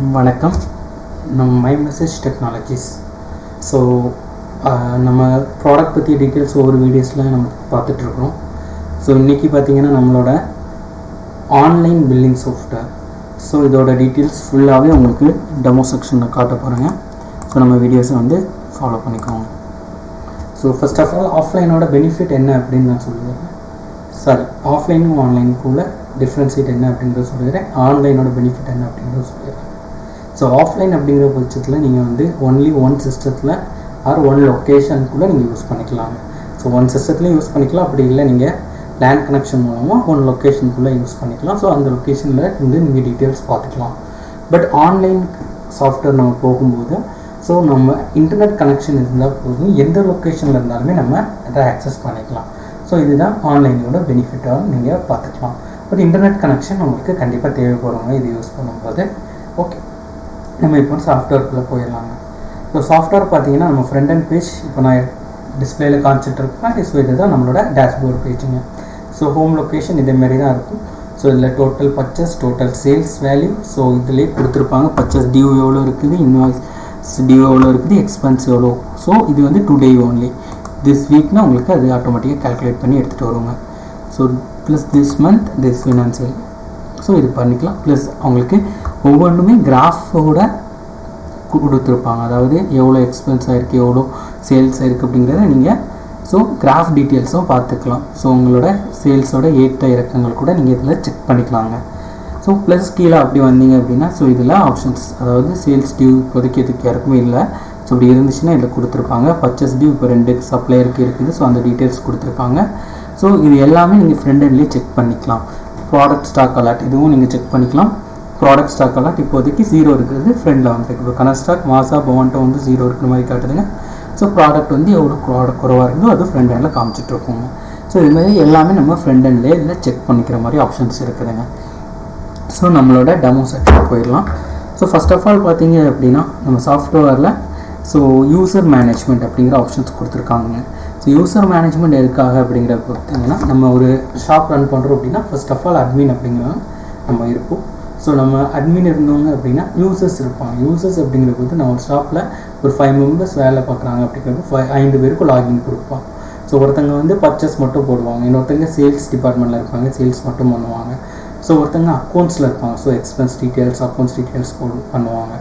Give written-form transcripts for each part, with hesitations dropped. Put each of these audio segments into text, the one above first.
வணக்கம். நம்ம my message technologies. So நம்ம ப்ராடக்ட் பற்றி டீட்டெயில்ஸ் ஒவ்வொரு வீடியோஸில் நம்ம பார்த்துட்ருக்குறோம். ஸோ இன்றைக்கி பார்த்திங்கன்னா நம்மளோட ஆன்லைன் பில்லிங் சாஃப்ட்வேர். ஸோ இதோட டீட்டெயில்ஸ் ஃபுல்லாகவே உங்களுக்கு டெமோ செக்ஷனில் காட்ட போகிறேங்க. ஸோ நம்ம வீடியோஸை வந்து ஃபாலோ பண்ணிக்கோங்க. ஸோ ஃபர்ஸ்ட் ஆஃப் ஆல் ஆஃப்லைனோட பெனிஃபிட் என்ன அப்படின்னு நான் சொல்லுவேன். ஆஃப்லைனும் ஆன்லைனுக்குள்ள டிஃப்ரென்ஷியேட் என்ன அப்படிங்கிறத சொல்லிடுறேன். ஆன்லைனோட பெனிஃபிட் என்ன அப்படிங்கிறத சொல்லிடுறேன். ஸோ ஆஃப்லைன் அப்படிங்கிற பட்சத்தில் நீங்கள் வந்து ஒன்லி ஒன் சிஸ்டத்தில் ஆர் ஒன் லொக்கேஷனுக்குள்ளே நீங்கள் யூஸ் பண்ணிக்கலாங்க. ஸோ ஒன் சிஸ்டத்துலேயும் யூஸ் பண்ணிக்கலாம், அப்படி இல்லை நீங்கள் லேண்ட் கனெக்ஷன் மூலமாக ஒன் லொக்கேஷனுக்குள்ளே யூஸ் பண்ணிக்கலாம். ஸோ அந்த லொக்கேஷனில் வந்து நீங்கள் டீட்டெயில்ஸ் பார்த்துக்கலாம். பட் ஆன்லைன் சாஃப்ட்வேர் நம்ம போகும்போது ஸோ நம்ம இன்டர்நெட் கனெக்ஷன் இருந்தால் போதும், எந்த லொக்கேஷனில் இருந்தாலுமே நம்ம அதை ஆக்சஸ் பண்ணிக்கலாம். ஸோ இதுதான் ஆன்லைனோட பெனிஃபிட்டாக நீங்கள் பார்த்துக்கலாம். பட் இன்டர்நெட் கனெக்ஷன் உங்களுக்கு கண்டிப்பாக தேவைப்படுங்க இது யூஸ் பண்ணும்போது. ஓகே, நம்ம இப்போ சாஃப்ட்வேர்க்குள்ளே போயிடலாங்க. ஸோ சாஃப்ட்வேர் பார்த்தீங்கன்னா நம்ம ஃப்ரண்ட் அண்ட் பேஜ் இப்போ நான் டிஸ்பிளேயில் காமிச்சிட்ருக்கேன். ஸோ இதுதான் நம்மளோட டேஷ்போர்ட் பேஜுங்க. ஸோ ஹோம் லொக்கேஷன் இதேமாரி தான் இருக்கும். ஸோ இதில் total purchase, total sales value, so இதிலே கொடுத்துருப்பாங்க. பர்ச்சேஸ் டியூ எவ்வளோ இருக்குது, இன்வாய்ஸ் டியூ எவ்வளோ இருக்குது, எக்ஸ்பென்ஸ் எவ்வளோ. ஸோ இது வந்து டுடே ஓன்லி. திஸ் வீக்னால் உங்களுக்கு அது ஆட்டோமேட்டிக்காக கால்குலேட் பண்ணி எடுத்துகிட்டு வருவாங்க. So plus this month this financial. So இது பண்ணிக்கலாம். ப்ளஸ் அவங்களுக்கு ஒவ்வொன்றுமே கிராஃபோட கொடுத்துருப்பாங்க. அதாவது எவ்வளோ எக்ஸ்பென்ஸ் ஆகிருக்கு, எவ்வளோ சேல்ஸ் ஆகிருக்கு அப்படிங்கிறத நீங்கள் ஸோ கிராஃப் டீட்டெயில்ஸும் பார்த்துக்கலாம். ஸோ உங்களோட சேல்ஸோட ஏற்ற இறக்கங்கள் கூட நீங்கள் இதில் செக் பண்ணிக்கலாங்க. ஸோ ப்ளஸ் கீழே அப்படி வந்தீங்க அப்படின்னா ஸோ இதில் ஆப்ஷன்ஸ், அதாவது சேல்ஸ் டியூ இப்போதைக்கு எதுக்கு யாருக்குமே இல்லை. ஸோ இப்படி இருந்துச்சுன்னா இதில் கொடுத்துருப்பாங்க. பர்ச்சேஸ் டியூ இப்போ 2 சப்ளையருக்கு இருக்குது. ஸோ அந்த டீட்டெயில்ஸ் கொடுத்துருக்காங்க. ஸோ இது எல்லாமே நீங்கள் ஃப்ரண்ட் எண்ட்லேயே செக் பண்ணிக்கலாம். ப்ராடக்ட் ஸ்டாக் அலர்ட் இதுவும் நீங்கள் செக் பண்ணிக்கலாம். ப்ராடக்ட் ஸ்டாக் அலர்ட் இப்போதைக்கு 0 இருக்கிறது ஃப்ரெண்டில் வந்துருக்கு. இப்போ கன ஸ்டாக் மாசா பவன்ட்டோ வந்து 0 இருக்கிற மாதிரி காட்டுதுங்க. ஸோ ப்ராடக்ட் வந்து எவ்வளோ ப்ராடக்ட் குறவாக இருந்தோ அது ஃப்ரண்ட் எண்டில் காமிச்சிட்ருக்கோங்க. ஸோ இதுமாதிரி எல்லாமே நம்ம ஃப்ரண்ட் எண்ட்லேயே இல்லை செக் பண்ணிக்கிற மாதிரி ஆப்ஷன்ஸ் இருக்குதுங்க. ஸோ நம்மளோட டெமோ செக்ஷன் போயிடலாம். ஸோ ஃபர்ஸ்ட் ஆஃப் ஆல் பார்த்தீங்க அப்படின்னா நம்ம சாஃப்ட்வேரில் ஸோ யூசர் மேனேஜ்மெண்ட் அப்படிங்கிற ஆப்ஷன்ஸ் கொடுத்துருக்காங்க. ஸோ யூசர் மேனேஜ்மெண்ட் எதுக்காக அப்படிங்கிறத பார்த்தீங்கன்னா நம்ம ஒரு ஷாப் ரன் பண்ணுறோம் அப்படின்னா ஃபர்ஸ்ட் ஆஃப் ஆல் அட்மின் அப்படிங்கிற நம்ம இருப்போம். ஸோ நம்ம அட்மின் இருந்தவங்க அப்படின்னா யூசர்ஸ் இருப்பாங்க. யூசர்ஸ் அப்படிங்கிற போது நம்ம ஒரு ஷாப்பில் ஒரு 5 மெம்பர்ஸ் வேலை பார்க்குறாங்க அப்படிங்கிறப்போ 5 பேருக்கு லாகின் கொடுப்போம். ஸோ ஒருத்தங்க வந்து பர்ச்சேஸ் மட்டும் போடுவாங்க, இன்னொருத்தங்க சேல்ஸ் டிபார்ட்மெண்ட்டில் இருப்பாங்க, சேல்ஸ் மட்டும் பண்ணுவாங்க. ஸோ ஒருத்தங்க அக்கௌண்ட்ஸில் இருப்பாங்க, so expense details, accounts details பண்ணுவாங்க.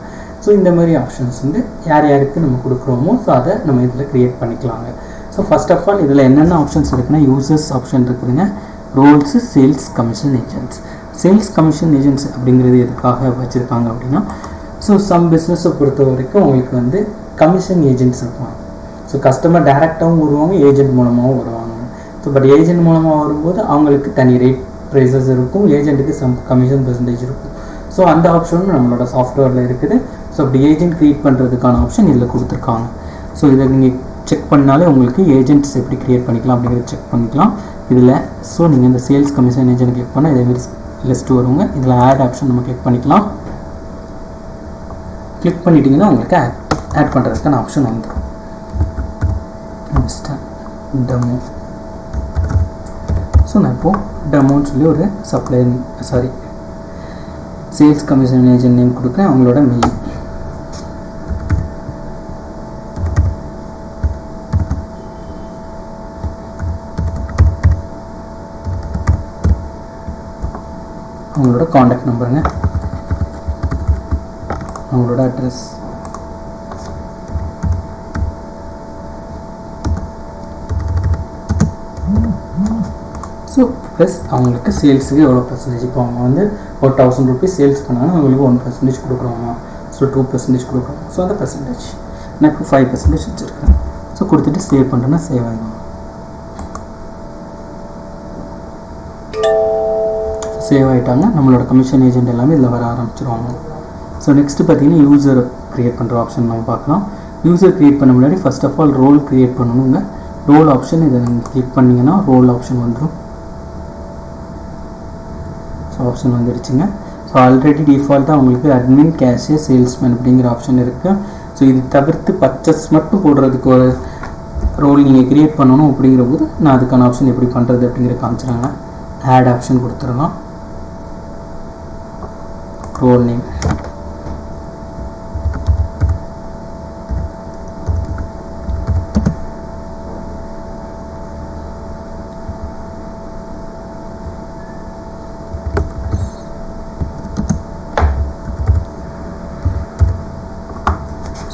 ஸோ இந்த மாதிரி ஆப்ஷன்ஸ் வந்து யார் யாருக்கு நம்ம கொடுக்குறோமோ ஸோ அதை நம்ம இதில் க்ரியேட் பண்ணிக்கலாங்க. ஸோ ஃபர்ஸ்ட் ஆஃப் ஆல் இதில் என்னென்ன ஆப்ஷன்ஸ் இருக்குன்னா யூசர்ஸ் ஆப்ஷன் இருக்குதுங்க, rolls, sales commission agents. Sales commission agents அப்படிங்கிறது எதுக்காக வச்சுருக்காங்க அப்படின்னா ஸோ சம் பிஸ்னஸை பொறுத்த வரைக்கும் உங்களுக்கு வந்து கமிஷன் ஏஜென்ட்ஸ் இருப்பாங்க. ஸோ கஸ்டமர் டேரெக்டாகவும் வருவாங்க, ஏஜென்ட் மூலமாகவும் வருவாங்க. ஸோ பட் ஏஜென்ட் மூலமாக வரும்போது அவங்களுக்கு தனி ரேட் ப்ரைஸஸ் இருக்கும், ஏஜென்ட்டுக்கு சம் கமிஷன் பெர்சன்டேஜ் இருக்கும். ஸோ அந்த ஆப்ஷனும் நம்மளோட சாஃப்ட்வேரில் இருக்குது. ஸோ அப்படி ஏஜென்ட் க்ரியேட் பண்ணுறதுக்கான ஆப்ஷன் இதில் கொடுத்துருக்காங்க. ஸோ இதை நீங்கள் செக் பண்ணாலே உங்களுக்கு ஏஜென்ட்ஸ் எப்படி க்ரியேட் பண்ணிக்கலாம் அப்படிங்கிறத செக் பண்ணிக்கலாம் இதில். ஸோ நீங்கள் இந்த சேல்ஸ் கமிஷன் ஏஜென்ட் கிளிக் பண்ணால் இதேமாரி லிஸ்ட்டு வருங்க. இதில் ஆட் ஆப்ஷன் நம்ம கிளிக் பண்ணிக்கலாம். கிளிக் பண்ணிட்டீங்கன்னா உங்களுக்கு ஆட் பண்ணுறதுக்கான ஆப்ஷன் வந்துடும். டெமோ. ஸோ நான் இப்போது டெமோன்னு சொல்லி ஒரு சேல்ஸ் கமிஷன் ஏஜென்ட் நேம் கொடுக்குறேன், அவங்களோட மெயில். அவங்களோட காண்டாக்ட் நம்பருங்க, அவங்களோட அட்ரஸ், ஸோ ப்ளஸ் அவங்களுக்கு சேல்ஸுக்கு எவ்வளோ பர்சன்டேஜ். இப்போ அவங்க வந்து ஒரு 1000 ருபீஸ் சேல்ஸ் பண்ணாங்கன்னா அவங்களுக்கு 1% கொடுக்குறோமா, ஸோ 2% கொடுக்குறோம். ஸோ அந்த பர்சன்டேஜ் நான் இப்போ 5% வச்சுருக்கேன். ஸோ கொடுத்துட்டு சேவ் பண்ணுறேன்னா சேவ் ஆகிடும். சேவ் ஆகிட்டாங்க. நம்மளோட கமிஷன் ஏஜென்ட் எல்லாமே இதில் வர ஆரம்பிச்சிருவாங்க. ஸோ நெக்ஸ்ட்டு பார்த்தீங்கன்னா யூசர் க்ரியேட் பண்ணுற ஆப்ஷன் நம்ம பார்க்கலாம். யூசர் க்ரியேட் பண்ண முன்னாடி first of all role create பண்ணணுங்க. ரோல் ஆப்ஷன் இதை நீங்கள் கிளிக் பண்ணிங்கன்னா ரோல் ஆப்ஷன் வந்துடும். ஸோ ஆப்ஷன் வந்துடுச்சுங்க. ஸோ ஆல்ரெடி டிஃபால்ட்டாக உங்களுக்கு அட்மின், கேஷியர், சேல்ஸ்மேன் அப்படிங்கிற ஆப்ஷன் இருக்குது. ஸோ இது தவிர்த்து பர்ச்சேஸ் மட்டும் போடுறதுக்கு ஒரு ரோல் நீங்கள் க்ரியேட் பண்ணணும் அப்படிங்கிற போது நான் அதுக்கான ஆப்ஷன் எப்படி பண்ணுறது அப்படிங்கிற காமிச்சிடுறாங்க. ஆட் ஆப்ஷன் கொடுத்துடலாம். ரோல் நேம்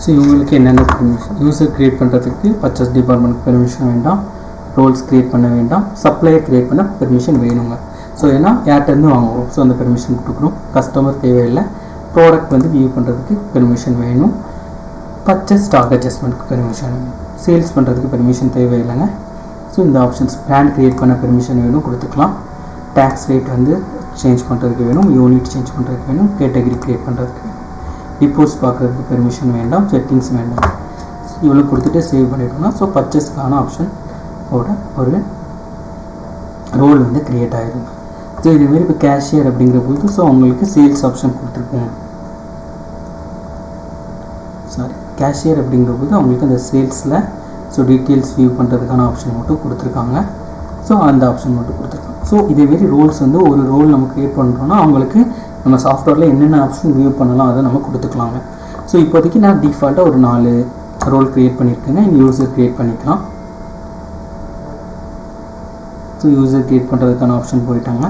ஸோ இவங்களுக்கு என்னென்ன பெர்மிஷன், யூசர் க்ரியேட் பண்ணுறதுக்கு பர்ச்சேஸ் டிபார்ட்மெண்ட்க்கு பெர்மிஷன் வேண்டாம், ரோல்ஸ் க்ரியேட் பண்ண வேண்டாம், சப்ளையர் க்ரியேட் பண்ண பெர்மிஷன் வேணுங்க. ஸோ ஏன்னா யார்கிட்டருந்து வாங்குவோம், ஸோ அந்த பெர்மிஷன் கொடுக்குறோம். கஸ்டமர் தேவையில்லை, ப்ராடக்ட் வந்து வியூ பண்ணுறதுக்கு பெர்மிஷன் வேணும், பர்ச்சேஸ் ஸ்டாக் அட்ஜஸ்ட்மெண்ட்க்கு பெர்மிஷன் வேணும், சேல்ஸ் பண்ணுறதுக்கு பெர்மிஷன் தேவையில்லைங்க. ஸோ இந்த ஆப்ஷன்ஸ் பிராண்ட் க்ரியேட் பண்ண பெர்மிஷன் வேணும், கொடுத்துக்கலாம். டேக்ஸ் ரேட் வந்து சேஞ்ச் பண்ணுறதுக்கு வேணும், யூனிட் சேஞ்ச் பண்ணுறதுக்கு வேணும், கேட்டகரி க்ரியேட் பண்ணுறதுக்கு வேணும், டிப்போஸ் பார்க்குறதுக்கு பெர்மிஷன் வேண்டாம், செட்டிங்ஸ் வேண்டாம். இவ்வளோ கொடுத்துட்டு சேவ் பண்ணிட்டோம்னா ஸோ பர்ச்சேஸ்க்கான ஆப்ஷன் ஒரு ரோல் வந்து க்ரியேட் ஆகிடும். ஸோ இதுமாரி இப்போ கேஷியர் அப்படிங்கிற போது ஸோ அவங்களுக்கு சேல்ஸ் ஆப்ஷன் கொடுத்துருக்கோம். கேஷியர் அப்படிங்கிற போது அவங்களுக்கு அந்த சேல்ஸில் ஸோ டீட்டெயில்ஸ் வியூ பண்ணுறதுக்கான ஆப்ஷன் மட்டும் கொடுத்துருக்காங்க. ஸோ அந்த ஆப்ஷன் மட்டும் கொடுத்துருக்காங்க. ஸோ இதேமாரி ரோல்ஸ் வந்து ஒரு ரோல் நம்ம க்ரியேட் பண்ணுறோன்னா அவங்களுக்கு நம்ம சாஃப்ட்வேரில் என்னென்ன ஆப்ஷன் வியூ பண்ணலாம் அதை நம்ம கொடுத்துக்கலாங்க. ஸோ இப்போதைக்கு நான் டிஃபால்ட்டாக ஒரு 4 ரோல் க்ரியேட் பண்ணியிருக்கேங்க. யூசர் க்ரியேட் பண்ணிக்கலாம். ஸோ யூசர் க்ரியேட் பண்ணுறதுக்கான ஆப்ஷன் போயிட்டாங்க.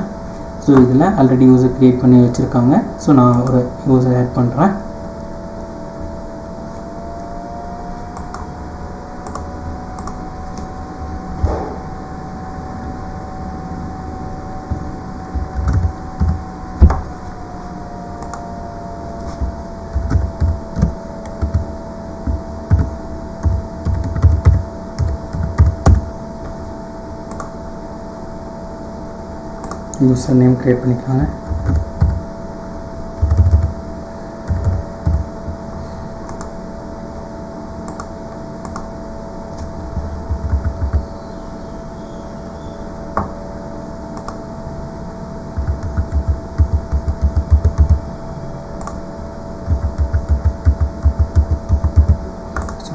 ஸோ இதில் ஆல்ரெடி யூசர் க்ரியேட் பண்ணி வச்சுருக்காங்க. ஸோ நான் ஒரு யூசர் ஆட் பண்ணுறேன். யூசர் நேம் க்ரியேட் பண்ணிக்கலாங்க.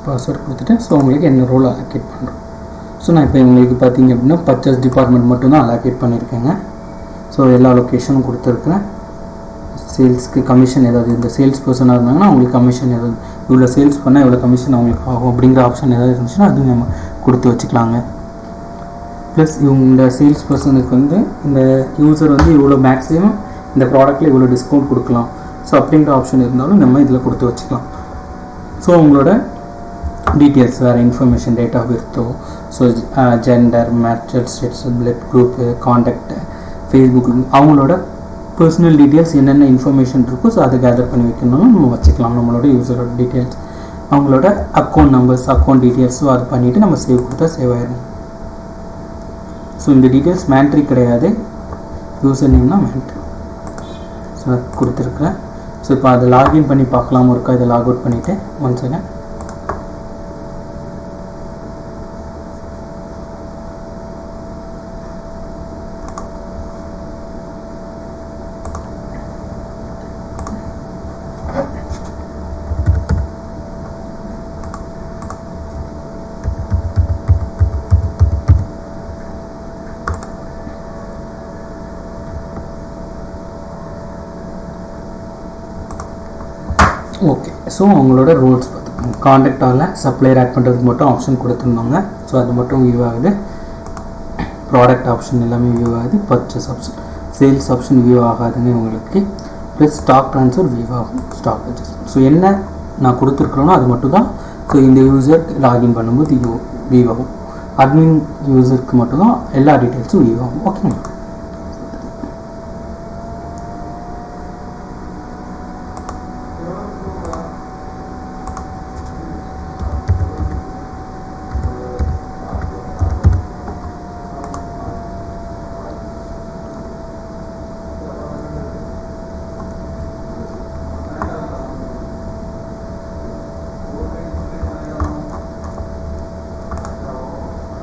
பாஸ்வேர்ட் கொடுத்துட்டு ஸோ உங்களுக்கு என்ன ரோல் அலோகேட் பண்ணுறோம். ஸோ நான் இப்போ உங்களுக்கு பார்த்தீங்க அப்படின்னா பர்ச்சேஸ் டிபார்ட்மெண்ட் மட்டும்தான் அலோகேட் பண்ணியிருக்கேங்க. ஸோ எல்லா லொக்கேஷனும் கொடுத்துருக்குறேன். சேல்ஸ்க்கு கமிஷன் ஏதாவது இந்த சேல்ஸ் பர்சனாக இருந்தாங்கன்னா அவங்களுக்கு கமிஷன் ஏதாவது இவ்வளோ சேல்ஸ் பண்ணால் எவ்வளோ கமிஷன் அவங்களுக்கு ஆகும் அப்படிங்கிற ஆப்ஷன் ஏதாவது இருந்துச்சுன்னா அது நம்ம கொடுத்து வச்சுக்கலாங்க. ப்ளஸ் இந்த சேல்ஸ் பர்சனுக்கு வந்து இந்த யூசர் வந்து இவ்வளோ மேக்ஸிமம் இந்த ப்ராடக்ட்டில் இவ்வளோ டிஸ்கவுண்ட் கொடுக்கலாம் ஸோ அப்படிங்கிற ஆப்ஷன் இருந்தாலும் நம்ம இதில் கொடுத்து வச்சுக்கலாம். ஸோ உங்களோட டீட்டெயில்ஸ் வேறு இன்ஃபர்மேஷன், டேட் ஆஃப் பர்த்தோ, so gender, marital status, blood group, contact, Facebook, அவங்களோட பர்சனல் டீட்டெயில்ஸ் என்னென்ன இன்ஃபர்மேஷன் இருக்கோ ஸோ அதை கேதர் பண்ணி வைக்கணும்னு நம்ம வச்சுக்கலாம். நம்மளோட யூசரோட டீட்டெயில்ஸ், அவங்களோட அக்கௌண்ட் நம்பர்ஸ், அக்கௌண்ட் டீட்டெயில்ஸும் அது பண்ணிவிட்டு நம்ம சேவ் கொடுத்தா சேவ் ஆகிடும். ஸோ இந்த டீட்டெயில்ஸ் மேண்ட்ரி கிடையாது, யூசர் நேம்னா மேண்ட்ரி. ஸோ கொடுத்துருக்குறேன். ஸோ இப்போ அதை லாகின் பண்ணி பார்க்கலாம். ஒருக்கா இதை லாக் அவுட் பண்ணிவிட்டு ஒன் செகண்ட். ஓகே, ஸோ அவங்களோட ரோல்ஸ் பார்த்துக்கோங்க. காண்டாக்ட் ஆகல, சப்ளையர் ஆட் பண்ணுறதுக்கு மட்டும் ஆப்ஷன் கொடுத்துருந்தாங்க. ஸோ அது மட்டும் வியூ ஆகுது. ப்ராடக்ட் ஆப்ஷன் எல்லாமே வியூ ஆகுது. Purchase option, sales option view ஆகாதுங்க இவங்களுக்கு. ப்ளஸ் ஸ்டாக் ட்ரான்ஸ்ஃபர் வியூ ஆகும், ஸ்டாக் அட்ஜஸ்ட்மெண்ட். ஸோ என்ன நான் கொடுத்துருக்குறேனோ அது மட்டும் தான் ஸோ இந்த யூசர் லாகின் பண்ணும்போது வியூ ஆகும். அட்மின் யூசருக்கு மட்டும்தான் எல்லா டீட்டெயில்ஸும் வியூ ஆகும். ஓகேங்களா?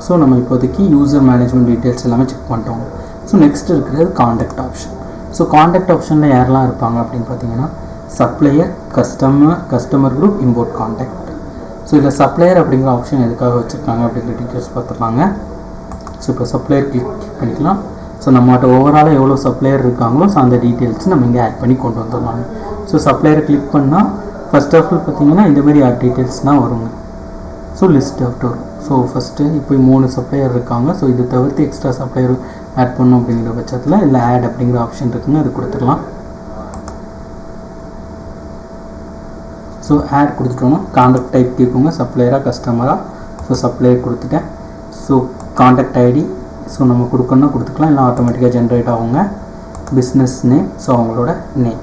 ஸோ நம்ம இப்போதைக்கு யூசர் மேனேஜ்மெண்ட் டீட்டெயில்ஸ் எல்லாமே செக் பண்ணிட்டோம். ஸோ நெக்ஸ்ட் இருக்கிறது காண்டாக்ட் ஆப்ஷன். ஸோ காண்டாக்ட் ஆப்ஷனில் யாரெல்லாம் இருப்பாங்க அப்படின்னு பார்த்தீங்கன்னா supplier, customer group, import contact. So இதில் சப்ளையர் அப்படிங்கிற ஆப்ஷன் எதுக்காக வச்சுருக்காங்க அப்படிங்கிற டீட்டெயில்ஸ் பார்த்துருக்காங்க. ஸோ இப்போ சப்ளையர் கிளிக் பண்ணிக்கலாம். ஸோ நம்மகிட்ட ஓவராலாக எவ்வளோ சப்ளையர் இருக்காங்களோ ஸோ அந்த டீட்டெயில்ஸ் நம்ம இங்கே ஆட் பண்ணி கொண்டு வந்துடலாங்க. ஸோ சப்ளையரை கிளிக் பண்ணால் ஃபர்ஸ்ட் ஆஃப் ஆல் பார்த்தீங்கன்னா இந்தமாரி டீட்டெயில்ஸ் தான் வருங்க. ஸோ லிஸ்ட் அவுட் வரும். ஸோ ஃபஸ்ட்டு இப்போ 3 சப்ளையர் இருக்காங்க. ஸோ இது தவிர்த்து எக்ஸ்ட்ரா சப்ளையர் ஆட் பண்ணணும் அப்படிங்கிற பட்சத்தில் இல்லை ஆட் அப்படிங்கிற ஆப்ஷன் இருக்குங்க, அது கொடுத்துடலாம். ஸோ ஆட் கொடுத்துட்டோன்னா காண்டாக்ட் டைப் கேட்குங்க, சப்ளையராக கஸ்டமராக. ஸோ சப்ளையர் கொடுத்துட்டேன். ஸோ காண்டாக்ட் ஐடி ஸோ நம்ம கொடுக்கணுன்னா கொடுத்துக்கலாம், இல்லை ஆட்டோமேட்டிக்காக ஜென்ரேட் ஆகுங்க. பிஸ்னஸ் நேம் ஸோ அவங்களோட நேம்.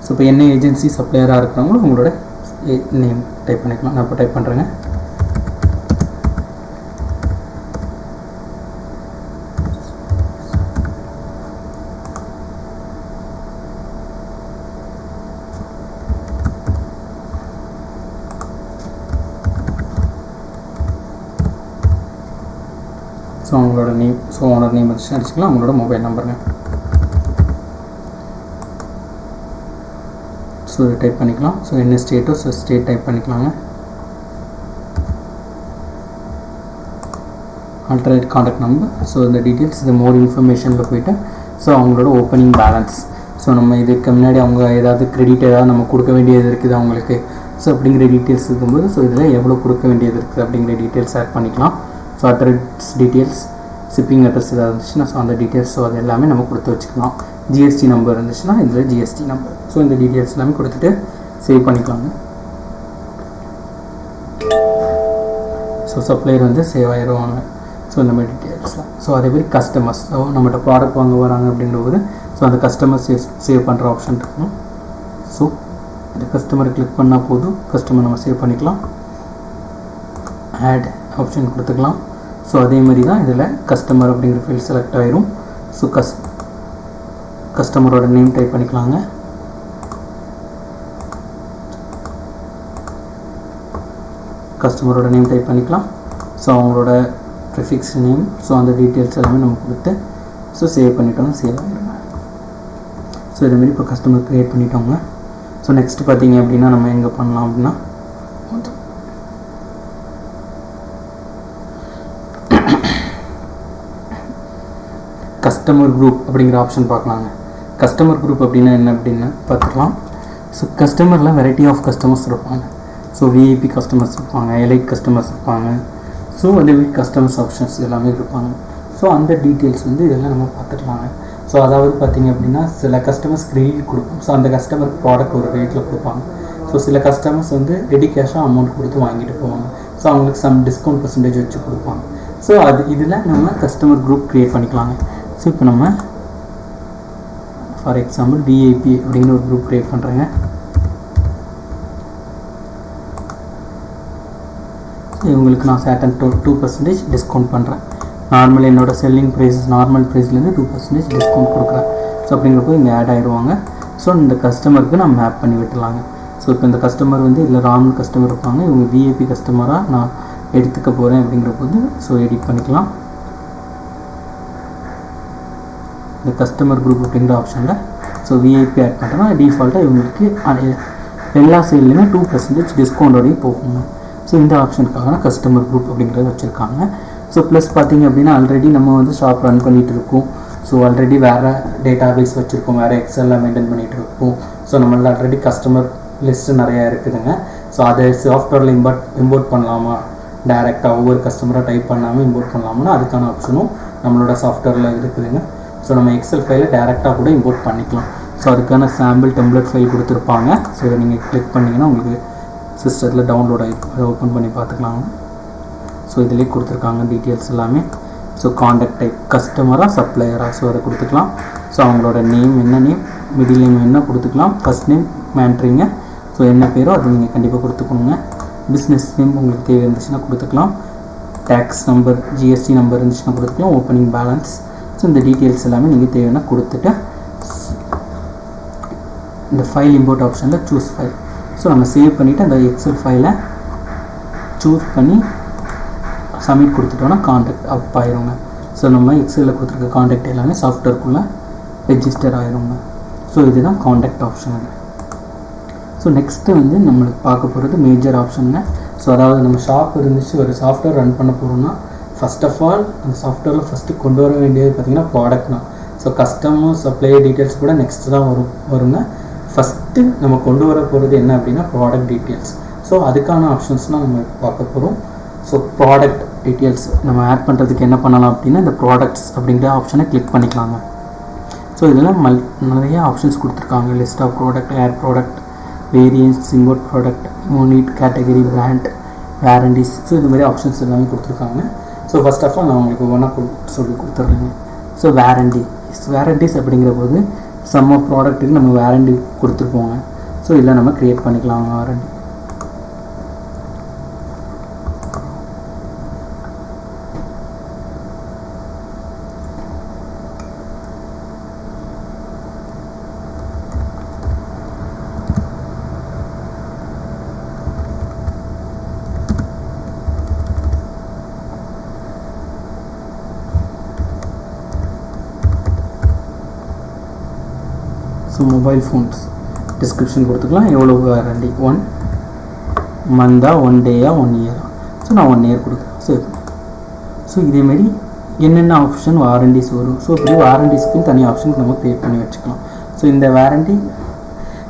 ஸோ இப்போ என்ன ஏஜென்சி சப்ளையராக இருக்கிறவங்களும் உங்களோட நேம் டைப் பண்ணிக்கலாம். நான் இப்போ டைப் பண்ணுறேங்க. ஸோ அவங்களோட நேம், ஸோ ஓனர் நேம் வச்சு அடிச்சுக்கலாம். அவங்களோட மொபைல் நம்பருங்க. ஸோ இது டைப் பண்ணிக்கலாம். ஸோ என்ன ஸ்டேட்டோ ஸோ ஸ்டேட் டைப் பண்ணிக்கலாங்க. Alternate contact number. ஸோ இந்த டீட்டெயில்ஸ் இது மோர் இன்ஃபர்மேஷனில் போய்ட்டு ஸோ அவங்களோட ஓப்பனிங் பேலன்ஸ். ஸோ நம்ம இதுக்கு முன்னாடி அவங்க ஏதாவது கிரெடிட் ஏதாவது நம்ம கொடுக்க வேண்டியது இருக்குது அவங்களுக்கு, ஸோ அப்படிங்கிற டீட்டெயில்ஸ் இருக்கும்போது ஸோ இதில் எவ்வளோ கொடுக்க வேண்டியது இருக்குது அப்படிங்கிற டீட்டெயில்ஸ் ஆட் பண்ணிக்கலாம். So address details, shipping address ஏதாவது இருந்துச்சுன்னா ஸோ அந்த டீட்டெயில்ஸ் ஸோ அது எல்லாமே நம்ம கொடுத்து வச்சுக்கலாம். ஜிஎஸ்டி நம்பர் இருந்துச்சுன்னா இதில் ஜிஎஸ்டி நம்பர். ஸோ இந்த டீட்டெயில்ஸ் எல்லாமே கொடுத்துட்டு சேவ் பண்ணிக்கலாங்க. ஸோ சப்ளையர் வந்து சேவ் ஆயிடுவாங்க. ஸோ இந்த மாதிரி டீட்டெயில்ஸ்லாம். ஸோ அதேமாதிரி கஸ்டமர்ஸ், ஸோ நம்மகிட்ட ப்ராடக்ட் வாங்க வராங்க அப்படின்றபோது ஸோ அந்த கஸ்டமர் சேவ் பண்ணுற ஆப்ஷன் இருக்கும். ஸோ இந்த கஸ்டமரை கிளிக் பண்ணால் போதும், கஸ்டமர் நம்ம சேவ் பண்ணிக்கலாம். ஆட் ஆப்ஷன் கொடுத்துக்கலாம். ஸோ அதே மாதிரி தான் இதில் கஸ்டமர் அப்படிங்கிற ஃபீல்ட் செலக்ட் ஆயிரும். ஸோ கஸ்டமரோட நேம் டைப் பண்ணிக்கலாங்க. கஸ்டமரோட நேம் டைப் பண்ணிக்கலாம். ஸோ அவங்களோட ப்ரிஃபிக்ஸ் நேம், ஸோ அந்த டீட்டெயில்ஸ் எல்லாமே நம்ம கொடுத்து ஸோ சேவ் பண்ணிட்டோம்னா சேவ் ஆகிடுங்க. ஸோ இதேமாரி இப்போ கஸ்டமர் க்ரியேட் பண்ணிட்டோங்க. ஸோ நெக்ஸ்ட் பார்த்தீங்க அப்படின்னா நம்ம எங்கே பண்ணலாம் அப்படின்னா கஸ்டமர் குரூப் அப்படிங்கிற ஆப்ஷன் பார்க்கலாங்க. கஸ்டமர் குரூப் அப்படின்னா என்ன அப்படின்னு பார்த்துக்கலாம். ஸோ கஸ்டமரில் வெரைட்டி ஆஃப் கஸ்டமர்ஸ் இருப்பாங்க. ஸோ விஐபி கஸ்டமர்ஸ் இருப்பாங்க, எலைட் கஸ்டமர்ஸ் இருப்பாங்க. ஸோ அதேமாதிரி கஸ்டமர்ஸ் ஆப்ஷன்ஸ் எல்லாமே இருப்பாங்க. ஸோ அந்த டீட்டெயில்ஸ் வந்து இதெல்லாம் நம்ம பார்த்துக்கலாங்க. ஸோ அதாவது பார்த்திங்க அப்படின்னா சில கஸ்டமர்ஸ் கிரெடிட் கொடுப்போம். ஸோ அந்த கஸ்டமருக்கு ப்ராடக்ட் ஒரு ரேட்டில் கொடுப்பாங்க. ஸோ சில கஸ்டமர்ஸ் வந்து ரெடி கேஷாக அமௌண்ட் கொடுத்து வாங்கிட்டு போவாங்க. ஸோ அவங்களுக்கு சம் டிஸ்கவுண்ட் பர்சன்டேஜ் வச்சு கொடுப்பாங்க. ஸோ அது இதில் நம்ம கஸ்டமர் குரூப் க்ரியேட் பண்ணிக்கலாங்க. ஸோ இப்போ நம்ம ஃபார் எக்ஸாம்பிள் விஐபி அப்படிங்கிற ஒரு குரூப் க்ரியேட் பண்ணுறேங்க. ஸோ இவங்களுக்கு நான் சேட்டன் 2% டிஸ்கவுண்ட் பண்ணுறேன். நார்மல் என்னோட செல்லிங் ப்ரைஸ் நார்மல் ப்ரைஸ்லேருந்து 2% டிஸ்கவுண்ட் கொடுக்குறேன். ஸோ அப்படிங்கிறப்போ இங்கே ஆட் ஆகிடுவாங்க. ஸோ இந்த கஸ்டமருக்கு நான் மேப் பண்ணி விட்டுலாங்க. ஸோ இப்போ இந்த கஸ்டமர் வந்து இதில் நார்மல் கஸ்டமர் இருப்பாங்க, இவங்க விஐபி கஸ்டமராக நான் எடுத்துக்க போகிறேன் அப்படிங்கிறப்போது ஸோ எடிட் பண்ணிக்கலாம். இந்த கஸ்டமர் குரூப் அப்படிங்கிற ஆப்ஷனில் ஸோ விஐபி ஆட் பண்ணுறேன்னா டிஃபால்ட்டாக இவங்களுக்கு எல்லா சைட்லேயுமே 2% டிஸ்கவுண்டோடையும் போகுங்க. ஸோ இந்த ஆப்ஷனுக்காக கஸ்டமர் குரூப் அப்படிங்கிறத வச்சுருக்காங்க. ஸோ ப்ளஸ் பார்த்திங்க அப்படின்னா ஆல்ரெடி நம்ம வந்து ஷாப் ரன் பண்ணிகிட்டு இருக்கோம். ஸோ ஆல்ரெடி வேறு டேட்டா பேஸ் வச்சுருக்கோம், வேறு எக்ஸலில் மெயின்டைன் பண்ணிகிட்டு இருக்கோம். ஸோ நம்மள ஆல்ரெடி கஸ்டமர் லிஸ்ட்டு நிறையா இருக்குதுங்க. ஸோ அதை சாஃப்ட்வேரில் இம்போர்ட் பண்ணலாமா, டைரெக்டாக ஒவ்வொரு கஸ்டமராக டைப் பண்ணாமல் இம்போர்ட் பண்ணலாமா, அதுக்கான ஆப்ஷனும் நம்மளோட சாஃப்ட்வேரில் இருக்குதுங்க. ஸோ நம்ம எக்ஸல் ஃபைலை டேரெக்டாக கூட இம்போர்ட் பண்ணிக்கலாம். ஸோ அதுக்கான சாம்பிள் டெம்ப்ளேட் ஃபைல் கொடுத்துருப்பாங்க. ஸோ இதை நீங்கள் கிளிக் பண்ணிங்கன்னா உங்களுக்கு சிஸ்டத்தில் டவுன்லோட் ஆகி அதை ஓப்பன் பண்ணி பார்த்துக்கலாங்க. ஸோ இதிலே கொடுத்துருக்காங்க டீட்டெயில்ஸ் எல்லாமே. ஸோ காண்டாக்ட் டைப் கஸ்டமராக சப்ளையராக, ஸோ அதை கொடுத்துக்கலாம். ஸோ அவங்களோட நேம் என்ன நேம், மிடில் நேம் என்ன கொடுத்துக்கலாம், ஃபஸ்ட் நேம் மேண்ட்ரிங்க. ஸோ என்ன பேரோ அது நீங்கள் கண்டிப்பாக கொடுத்துக்கணுங்க. பிஸ்னஸ் நேம் உங்களுக்கு தேவை இருந்துச்சுன்னா கொடுத்துக்கலாம். டேக்ஸ் நம்பர், ஜிஎஸ்டி நம்பர் இருந்துச்சுன்னா கொடுத்துக்கலாம். Opening balance. ஸோ இந்த டீட்டெயில்ஸ் எல்லாமே நீங்கள் தேவைன்னா கொடுத்துட்டு இந்த ஃபைல் இம்போர்ட் ஆப்ஷனில் சூஸ் ஃபைல். ஸோ நம்ம சேவ் பண்ணிவிட்டு அந்த எக்ஸல் ஃபைலை சூஸ் பண்ணி சப்மிட் கொடுத்துட்டோன்னா காண்டாக்ட் அப் ஆயிருங்க. ஸோ நம்ம எக்ஸலில் கொடுத்துருக்க காண்டாக்ட் எல்லாமே சாஃப்ட்வேர்க்குள்ளே ரெஜிஸ்டர் ஆயிருங்க. ஸோ இதுதான் காண்டாக்ட் ஆப்ஷனுங்க. ஸோ நெக்ஸ்ட்டு வந்து நம்மளுக்கு பார்க்க போகிறது மேஜர் ஆப்ஷனுங்க. ஸோ அதாவது நம்ம ஷாப் இருந்துச்சு, ஒரு சாஃப்ட்வேர் ரன் பண்ண போகிறோம்னா ஃபர்ஸ்ட் ஆஃப் ஆல் அந்த சாஃப்ட்வேரில் ஃபஸ்ட்டு கொண்டு வர வேண்டியது பார்த்திங்கன்னா ப்ராடக்ட் தான். ஸோ கஸ்டமர் சப்ளையர் டீட்டெயில்ஸ் கூட நெக்ஸ்ட்டு தான் வருங்க. ஃபஸ்ட்டு நம்ம கொண்டு வர போகிறது என்ன அப்படின்னா ப்ராடக்ட் டீட்டெயில்ஸ். ஸோ அதுக்கான ஆப்ஷன்ஸ்லாம் நம்ம பார்க்க போகிறோம். ஸோ ப்ராடக்ட் டீட்டெயில்ஸ் நம்ம ஆட் பண்ணுறதுக்கு என்ன பண்ணலாம் அப்படின்னா இந்த ப்ராடக்ட்ஸ் அப்படிங்கிற ஆப்ஷனை கிளிக் பண்ணிக்கலாங்க. ஸோ இதில் நிறைய ஆப்ஷன்ஸ் கொடுத்துருக்காங்க. List of product, add product, variants, import product, unit, category, brand, warranties. So இந்த மாதிரி ஆப்ஷன்ஸ் எல்லாமே கொடுத்துருக்காங்க. ஸோ ஃபர்ஸ்ட் ஆஃப் ஆல் நான் உங்களுக்கு ஒன்றா சொல்லி கொடுத்துட்றேங்க. ஸோ வாரண்டிஸ் அப்படிங்கிற போது சம் ஆஃப் ப்ராடக்ட்டுக்கு நம்ம வாரண்டி கொடுத்துருப்போங்க. ஸோ இதில் நம்ம க்ரியேட் பண்ணிக்கலாம் warranty. So mobile phones description கொடுத்துக்கலாம். எவ்வளோ வாரண்டி, 1 மந்த்தா, 1 டேயா, 1 இயரா. ஸோ நான் 1 இயர் கொடுக்குறேன். ஸோ இதேமாரி என்னென்ன ஆப்ஷன் வாரண்டிஸ் வரும். ஸோ இப்படி வாரண்டிஸ்க்குன்னு தனி ஆப்ஷன் நம்ம க்ரியேட் பண்ணி வச்சுக்கலாம். ஸோ இந்த வாரண்டி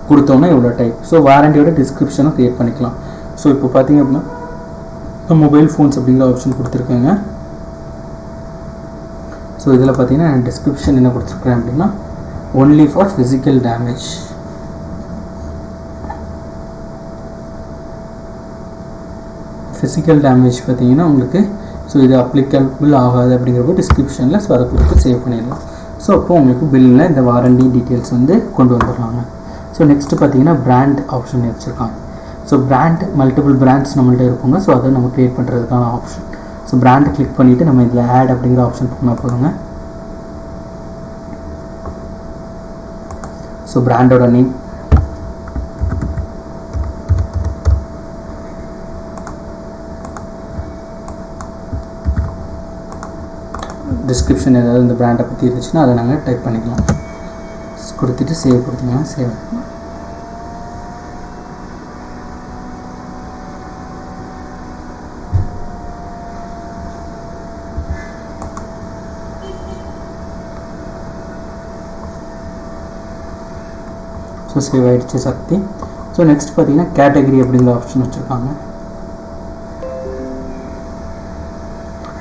கொடுத்தோன்னா எவ்வளோ டைப். ஸோ வாரண்டியோட டிஸ்கிரிப்ஷனும் க்ரியேட் பண்ணிக்கலாம். ஸோ இப்போ பார்த்தீங்க அப்படின்னா மொபைல் ஃபோன்ஸ் அப்படிங்கிற ஆப்ஷன் கொடுத்துருக்கேங்க. ஸோ இதில் பார்த்தீங்கன்னா நான் டிஸ்கிரிப்ஷன் என்ன கொடுத்துருக்குறேன் அப்படின்னா only for physical damage. physical damage பார்த்தீங்கன்னா உங்களுக்கு ஸோ இது அப்ளிகபிள் ஆகாது அப்படிங்கிறப்போ டிஸ்கிரிப்ஷனில் ஸோ அதை கொடுத்து சேவ் பண்ணிடலாம். ஸோ அப்போ உங்களுக்கு பில்லில் இந்த வாரண்டி டீட்டெயில்ஸ் வந்து கொண்டு வந்துடலாங்க. ஸோ நெக்ஸ்ட்டு பார்த்தீங்கன்னா பிராண்ட் ஆப்ஷன் வச்சுருக்காங்க. ஸோ பிராண்ட் மல்டிபிள் பிராண்ட்ஸ் நம்மள்ட்ட இருக்குங்க. ஸோ அதை நம்ம க்ரியேட் பண்ணுறதுக்கான ஆப்ஷன். ஸோ பிராண்ட் கிளிக் பண்ணிவிட்டு நம்ம இதில் ஆட் அப்படிங்கிற ஆப்ஷன் பண்ணால் போதுங்க. ஸோ பிராண்டோட நேம், டிஸ்கிரிப்ஷன் ஏதாவது இந்த பிராண்டை பற்றி இருந்துச்சுன்னா அதை நாங்கள் டைப் பண்ணிக்கலாம். கொடுத்துட்டு சேவ் கொடுத்தீங்கன்னா சேவ். ஸோ சேவ் ஆகிடுச்சு சக்தி. ஸோ நெக்ஸ்ட் பார்த்தீங்கன்னா கேட்டகரி அப்படிங்கிற ஆப்ஷன் வச்சுருக்காங்க.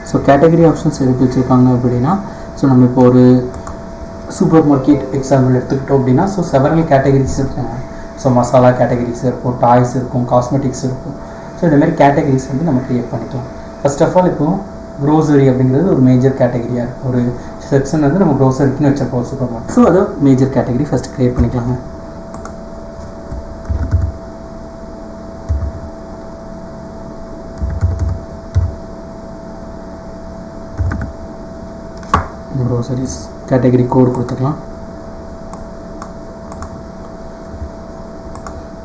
ஸோ கேட்டகரி ஆப்ஷன்ஸ் எதுக்கு வச்சுருக்காங்க அப்படின்னா ஸோ நம்ம இப்போ ஒரு சூப்பர் மார்க்கெட் எக்ஸாம்பிள் எடுத்துக்கிட்டோம் அப்படின்னா ஸோ செவரல் கேட்டகரிஸ் இருக்குங்க. ஸோ மசாலா கேட்டகரிஸ் இருக்கும், டாய்ஸ் இருக்கும், காஸ்மெட்டிக்ஸ் இருக்கும். ஸோ இந்தமாதிரி கேட்டகரிஸ் வந்து நம்ம க்ரியேட் பண்ணிக்கலாம். ஃபர்ஸ்ட் ஆஃப் ஆல் இப்போது க்ரோசரி அப்படிங்கிறது ஒரு மேஜர் கேட்டகரியாக இருக்கும். ஒரு செக்ஷன் வந்து நம்ம க்ரோசரிக்குன்னு வச்சிருக்கோம் சூப்பர் மார்க்கெட். ஸோ அதை மேஜர் கேட்டகரி ஃபஸ்ட் க்ரியேட் பண்ணிக்கலாங்க. க்ரோசரிஸ் கேட்டகரி கோட் கொடுத்துக்கலாம்.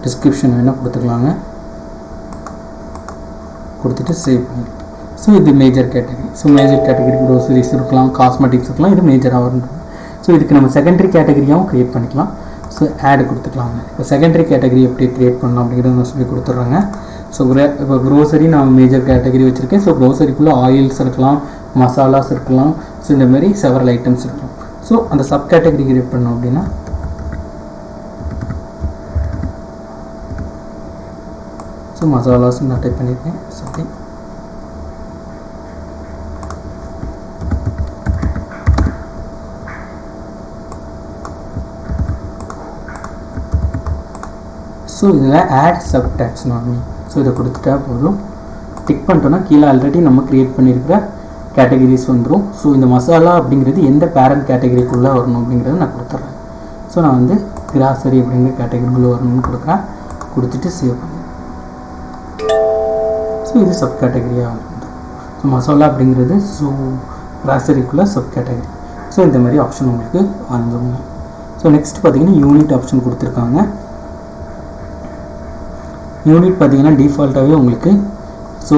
டிஸ்கிரிப்ஷன் வேணால் கொடுத்துக்கலாங்க. கொடுத்துட்டு சேவ் பண்ணிக்கலாம். ஸோ இது major category. So major category groceries இருக்கலாம், காஸ்மெட்டிக்ஸ் இருக்கலாம். இது மேஜராக வரும். ஸோ இதுக்கு நம்ம செகண்டரி கேட்டகரியாகவும் க்ரியேட் பண்ணிக்கலாம். ஸோ ஆட் கொடுத்துக்கலாங்க. இப்போ செகண்டரி கேட்டகரி எப்படி க்ரியேட் பண்ணலாம் அப்படிங்கிறத நான் சொல்லி கொடுத்துட்றேங்க. ஸோ இப்போ க்ரோசரி நான் மேஜர் கேட்டகரி வச்சுருக்கேன். ஸோ க்ரோசரிக்குள்ளே ஆயில்ஸ் இருக்கலாம், மசாலாஸ் இருக்கலாம். ஸோ இந்த மாதிரி செவரல் ஐட்டம்ஸ் இருக்கலாம். ஸோ அந்த சப் கேட்டகரி க்ரியேட் பண்ணோம் அப்படின்னா ஸோ மசாலாஸ் நான் டைப் பண்ணியிருக்கேன். சரி, ஸோ இதில் ஆட் சப் டாக்ஸானமி. ஸோ இதை கொடுத்துட்டா போதும். டிக் பண்ணிட்டோன்னா கீழே ஆல்ரெடி நம்ம க்ரியேட் பண்ணியிருக்கிற கேட்டகரிஸ் வந்துடும். ஸோ இந்த மசாலா அப்படிங்கிறது எந்த பேரண்ட் கேட்டகரிக்குள்ளே வரணும் அப்படிங்கிறத நான் கொடுத்துட்றேன். ஸோ நான் வந்து கிராசரி அப்படிங்கிற கேட்டகரிக்குள்ளே வரணும்னு கொடுக்குறேன். கொடுத்துட்டு சேவ் பண்ணி. ஸோ இது சப் கேட்டகரியாக வந்துடும். ஸோ மசாலா அப்படிங்கிறது ஸோ கிராசரிக்குள்ளே சப் கேட்டகரி. ஸோ இந்த மாதிரி ஆப்ஷன் உங்களுக்கு வந்துடுங்க. ஸோ நெக்ஸ்ட் பார்த்தீங்கன்னா யூனிட் ஆப்ஷன் கொடுத்துருக்காங்க. யூனிட் பார்த்தீங்கன்னா டிஃபால்ட்டாகவே உங்களுக்கு ஸோ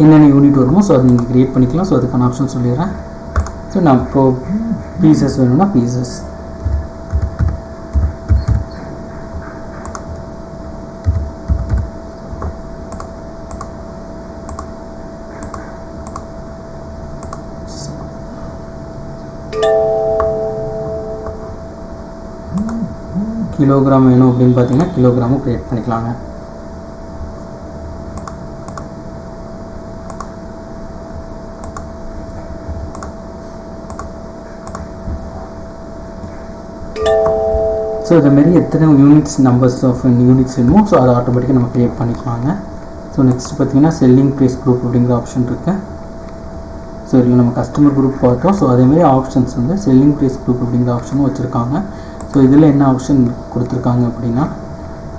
என்னென்ன யூனிட் வருமோ ஸோ அதை நீங்கள் க்ரியேட் பண்ணிக்கலாம். ஸோ அதுக்கான ஆப்ஷன் சொல்லிடுறேன். ஸோ நான் இப்போது பீசஸ் வேணும்னா பீசஸ், கிலோகிராம் வேணும் அப்படின்னு பார்த்தீங்கன்னா கிலோகிராமும் க்ரியேட் பண்ணிக்கலாங்க. ஸோ இதேமாரி எத்தனை யூனிட்ஸ் நம்பர்ஸ் ஆஃப் யூனிட்ஸ் வேணுமோ ஸோ அதை ஆட்டோமேட்டிக்காக நம்ம க்ரியேட் பண்ணிக்கலாங்க. ஸோ நெக்ஸ்ட் பார்த்திங்கன்னா செல்லிங் ப்ரைஸ் குரூப் அப்படிங்கிற ஆப்ஷன் இருக்குது. ஸோ இதில் நம்ம கஸ்டமர் குரூப் பார்த்தோம். ஸோ அதேமாரி ஆப்ஷன்ஸ் வந்து செல்லிங் ப்ரைஸ் குரூப் அப்படிங்கிற ஆப்ஷனும் வச்சுருக்காங்க. ஸோ இதில் என்ன ஆப்ஷன் கொடுத்துருக்காங்க அப்படின்னா,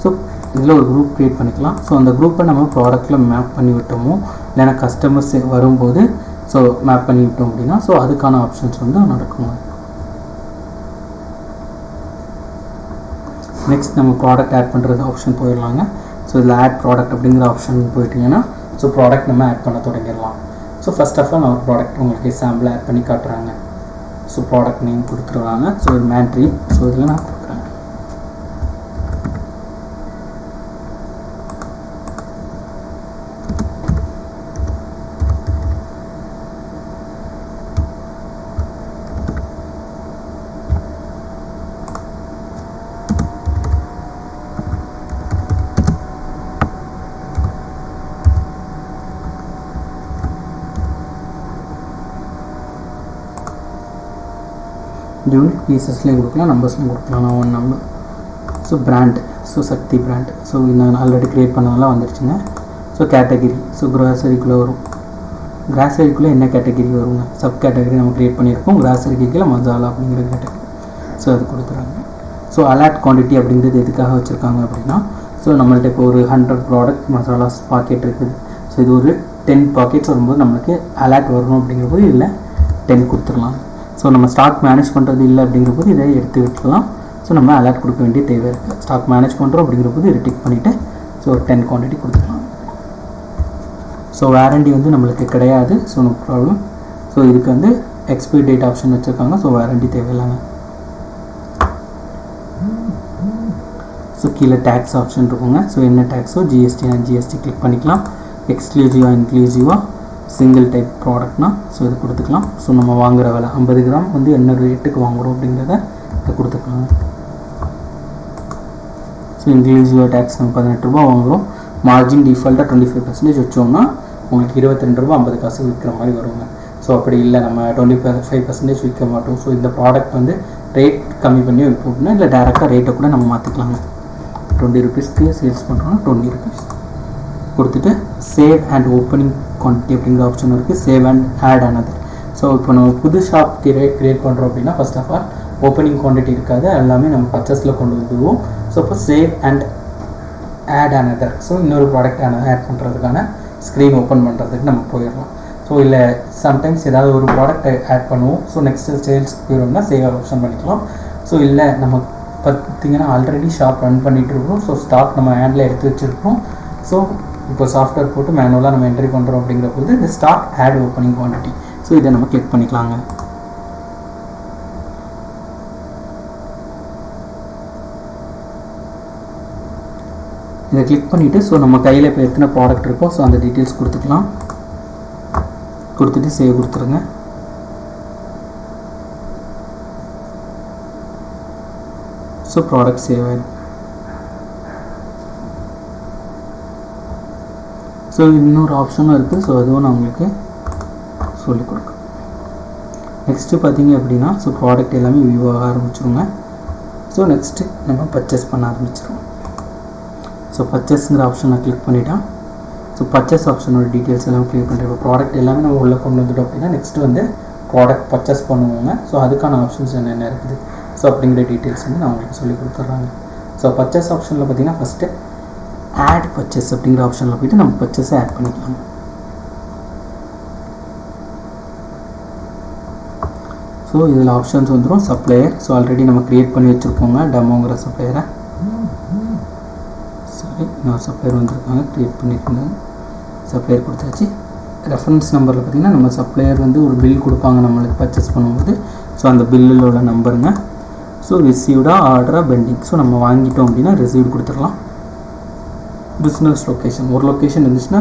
ஸோ இதில் ஒரு குரூப் க்ரியேட் பண்ணிக்கலாம். ஸோ அந்த குரூப்பை நம்ம ப்ராடக்ட்டில் மேப் பண்ணி விட்டோமோ இல்லைனா கஸ்டமர்ஸ் வரும்போது ஸோ மேப் பண்ணி விட்டோம் அப்படின்னா ஸோ அதுக்கான ஆப்ஷன்ஸ் வந்து நடக்குங்க. நெக்ஸ்ட் நம்ம ப்ராடக்ட் ஆட் பண்ணுறது ஆப்ஷன் போயிடலாங்க. ஸோ இதில் ஆட் ப்ராடக்ட் அப்படிங்கிற ஆப்ஷன் போயிட்டிங்கன்னா ஸோ ப்ராடக்ட் நம்ம ஆட் பண்ண தொடங்கிடலாம். ஸோ ஃபஸ்ட் ஆஃப் ஆல் நான் ஒரு ப்ராடக்ட் உங்களுக்கு சாம்பிள் ஆட் பண்ணி காட்டுறாங்க. ஸோ ப்ராடக்ட் நேம் கொடுத்துருவாங்க. ஸோ இது மேட்ரி. ஸோ இதில் நான் கொடுக்குறேன். யூனிட் பீசஸ்லேயும் கொடுக்கலாம், நம்பர்ஸ்லையும் கொடுக்கலாம். நான் one number. So brand. So Sakthi brand. So நான் ஆல்ரெடி க்ரியேட் பண்ணதெல்லாம் வந்துருச்சுங்க. So category. ஸோ கிராசரிக்குள்ளே வரும். கிராசரிக்குள்ளே என்ன கேட்டகிரி வருங்க, சப் கேட்டகிரி நம்ம க்ரியேட் பண்ணியிருக்கோம். கிராசரிக்கு கீழே மசாலா அப்படிங்கிற கேட்டகிரி. ஸோ அது கொடுத்துறாங்க. ஸோ அலர்ட் குவான்டிட்டி அப்படிங்கிறது எதுக்காக வச்சுருக்காங்க அப்படின்னா, ஸோ நம்மள்ட்ட இப்போ ஒரு 100 ப்ராடக்ட் மசாலாஸ் பாக்கெட் இருக்குது. ஸோ இது ஒரு 10 பாக்கெட்ஸ் வரும்போது நம்மளுக்கு அலர்ட் வரணும் அப்படிங்கிறபோது இதில் 10 கொடுத்துடலாம். ஸோ நம்ம ஸ்டாக் மேனேஜ் பண்ணுறது இல்லை அப்படிங்கிறபோது இதை எடுத்து விட்டுலாம். ஸோ நம்ம அலர்ட் கொடுக்க வேண்டிய தேவை இருக்குது. ஸ்டாக் மேனேஜ் பண்ணுறோம் அப்படிங்கிறபோது இதை டிக் பண்ணிவிட்டு ஸோ ஒரு 10 குவான்டிட்டி கொடுத்துக்கலாம். ஸோ வாரண்டி வந்து நம்மளுக்கு கிடையாது. So no problem. ஸோ இதுக்கு வந்து எக்ஸ்பைரி டேட் ஆப்ஷன் வச்சுருக்காங்க. ஸோ வாரண்டி தேவையில்லைங்க. ஸோ கீழே டேக்ஸ் ஆப்ஷன் இருக்குங்க. ஸோ என்ன டேக்ஸோ ஜிஎஸ்டி கிளிக் பண்ணிக்கலாம். எக்ஸ்க்ளூசிவாக இன்க்ளூசிவாக சிங்கிள் டைப் ப்ராடக்ட்னா ஸோ இது கொடுத்துக்கலாம். ஸோ நம்ம வாங்குகிற விலை 50 கிராம் வந்து என்ன ரேட்டுக்கு வாங்குகிறோம் அப்படிங்கிறத இதை கொடுத்துக்கலாம். ஸோ இன்க்ளூசிவாக டேக்ஸ் நம்ம 18 ரூபா வாங்குகிறோம். மார்ஜின் டிஃபால்ட்டாக 25% வச்சோம்னா உங்களுக்கு 22 ரூபா 50 காசு விற்கிற மாதிரி வருவாங்க. ஸோ அப்படி இல்லை, நம்ம 25% விற்க மாட்டோம். ஸோ இந்த ப்ராடக்ட் வந்து ரேட் கம்மி பண்ணி விற்போம்னா இல்லை டேரெக்டாக ரேட்டை கூட நம்ம மாற்றிக்கலாங்க. 20 ருபீஸ்க்கு சேல்ஸ் பண்ணுறோன்னா 20 ருபீஸ் கொடுத்துட்டு சேவ் அண்ட் ஓப்பனிங் குவான்டிட்டி அப்படிங்கிற ஆப்ஷன் இருக்குது. Save and add another. So இப்போ நம்ம புது ஷாப் க்ரியேட் பண்ணுறோம் அப்படின்னா first of all opening quantity இருக்காது, எல்லாமே நம்ம பர்ச்சேஸில் கொண்டு வந்துடுவோம். ஸோ இப்போ save and add another. So இன்னொரு ப்ராடக்ட் ஆட் பண்ணுறதுக்கான ஸ்க்ரீன் ஓப்பன் பண்ணுறதுக்கு நம்ம போயிடலாம். ஸோ இல்லை சம்டைம்ஸ் ஏதாவது ஒரு ப்ராடக்ட் ஆட் பண்ணுவோம். ஸோ நெக்ஸ்ட்டு சேல்ஸ்க்கு போயிடுவோம்னா சேவ் ஆப்ஷன் பண்ணிக்கலாம். ஸோ இல்லை நம்ம பார்த்திங்கன்னா ஆல்ரெடி ஷாப் ரன் பண்ணிகிட்டு இருக்கோம். ஸோ ஸ்டாக் நம்ம ஹேண்டில் எடுத்து வச்சுருக்கோம். ஸோ இப்போ சாஃப்ட்வேர் போட்டு மேனுவலாக நம்ம என்ட்ரி பண்ணுறோம் அப்படிங்கிற போது இந்த stock add opening quantity. So இதை நம்ம கிளிக் பண்ணிக்கலாங்க. இதை கிளிக் பண்ணிவிட்டு ஸோ நம்ம கையில் இப்போ எத்தனை ப்ராடக்ட் இருக்கோ ஸோ அந்த டீட்டெயில்ஸ் கொடுத்துக்கலாம். கொடுத்துட்டு சேவ் கொடுத்துருங்க. ஸோ ப்ராடக்ட் சேவ் ஆகிடும். ஸோ இன்னொரு ஆப்ஷனும் இருக்குது. ஸோ அதுவும் நான் உங்களுக்கு சொல்லிக் கொடுக்குறேன். நெக்ஸ்ட்டு பார்த்தீங்க அப்படின்னா ஸோ ப்ராடக்ட் எல்லாமே வியூ ஆக ஆரம்பிச்சிருங்க. ஸோ நெக்ஸ்ட்டு நம்ம பர்ச்சேஸ் பண்ண ஆரம்பிச்சிருவோம். ஸோ பர்ச்சேஸுங்கிற ஆப்ஷனை கிளிக் பண்ணிவிட்டால் ஸோ பர்ச்சேஸ் ஆப்ஷனோட டீட்டெயில்ஸ் எல்லாம் கிளிக் பண்ணுறோம். இப்போ ப்ராடக்ட் எல்லாமே நம்ம உள்ளே கொண்டு வந்துட்டோம் அப்படின்னா நெக்ஸ்ட்டு வந்து ப்ராடக்ட் பர்ச்சேஸ் பண்ணுவோங்க. ஸோ அதுக்கான ஆப்ஷன்ஸ் என்னென்ன இருக்குது ஸோ அப்படிங்கிற டீட்டெயில்ஸ் வந்து நான் உங்களுக்கு சொல்லி கொடுத்துட்றாங்க. ஸோ பர்ச்சேஸ் ஆப்ஷனில் பார்த்தீங்கன்னா ஃபஸ்ட்டு ஆட் பர்ச்சேஸ் அப்படிங்கிற ஆப்ஷனில் போய்ட்டு நம்ம பர்ச்சேஸை ஆட் பண்ணிக்கலாம். ஸோ இதில் ஆப்ஷன்ஸ் வந்துடும். சப்ளையர். ஸோ ஆல்ரெடி நம்ம க்ரியேட் பண்ணி வச்சுருக்கோங்க டெமோங்கிற சப்ளையரை. சரி, இன்னொரு சப்ளையர் வந்துருக்காங்க க்ரியேட் பண்ணியிருக்காங்க. சப்ளையர் கொடுத்தாச்சு. ரெஃபரன்ஸ் நம்பரில் பார்த்திங்கன்னா நம்ம சப்ளையர் வந்து ஒரு பில் கொடுப்பாங்க நம்மளுக்கு பர்ச்சேஸ் பண்ணும்போது. ஸோ அந்த பில்லில் உள்ள நம்பருங்க. ஸோ ரிசீவ்டாக ஆர்டராக பெண்டிங். ஸோ நம்ம வாங்கிட்டோம் அப்படின்னா ரிசீவ்டு கொடுத்துடலாம். Business location. ஒரு லொக்கேஷன் இருந்துச்சுன்னா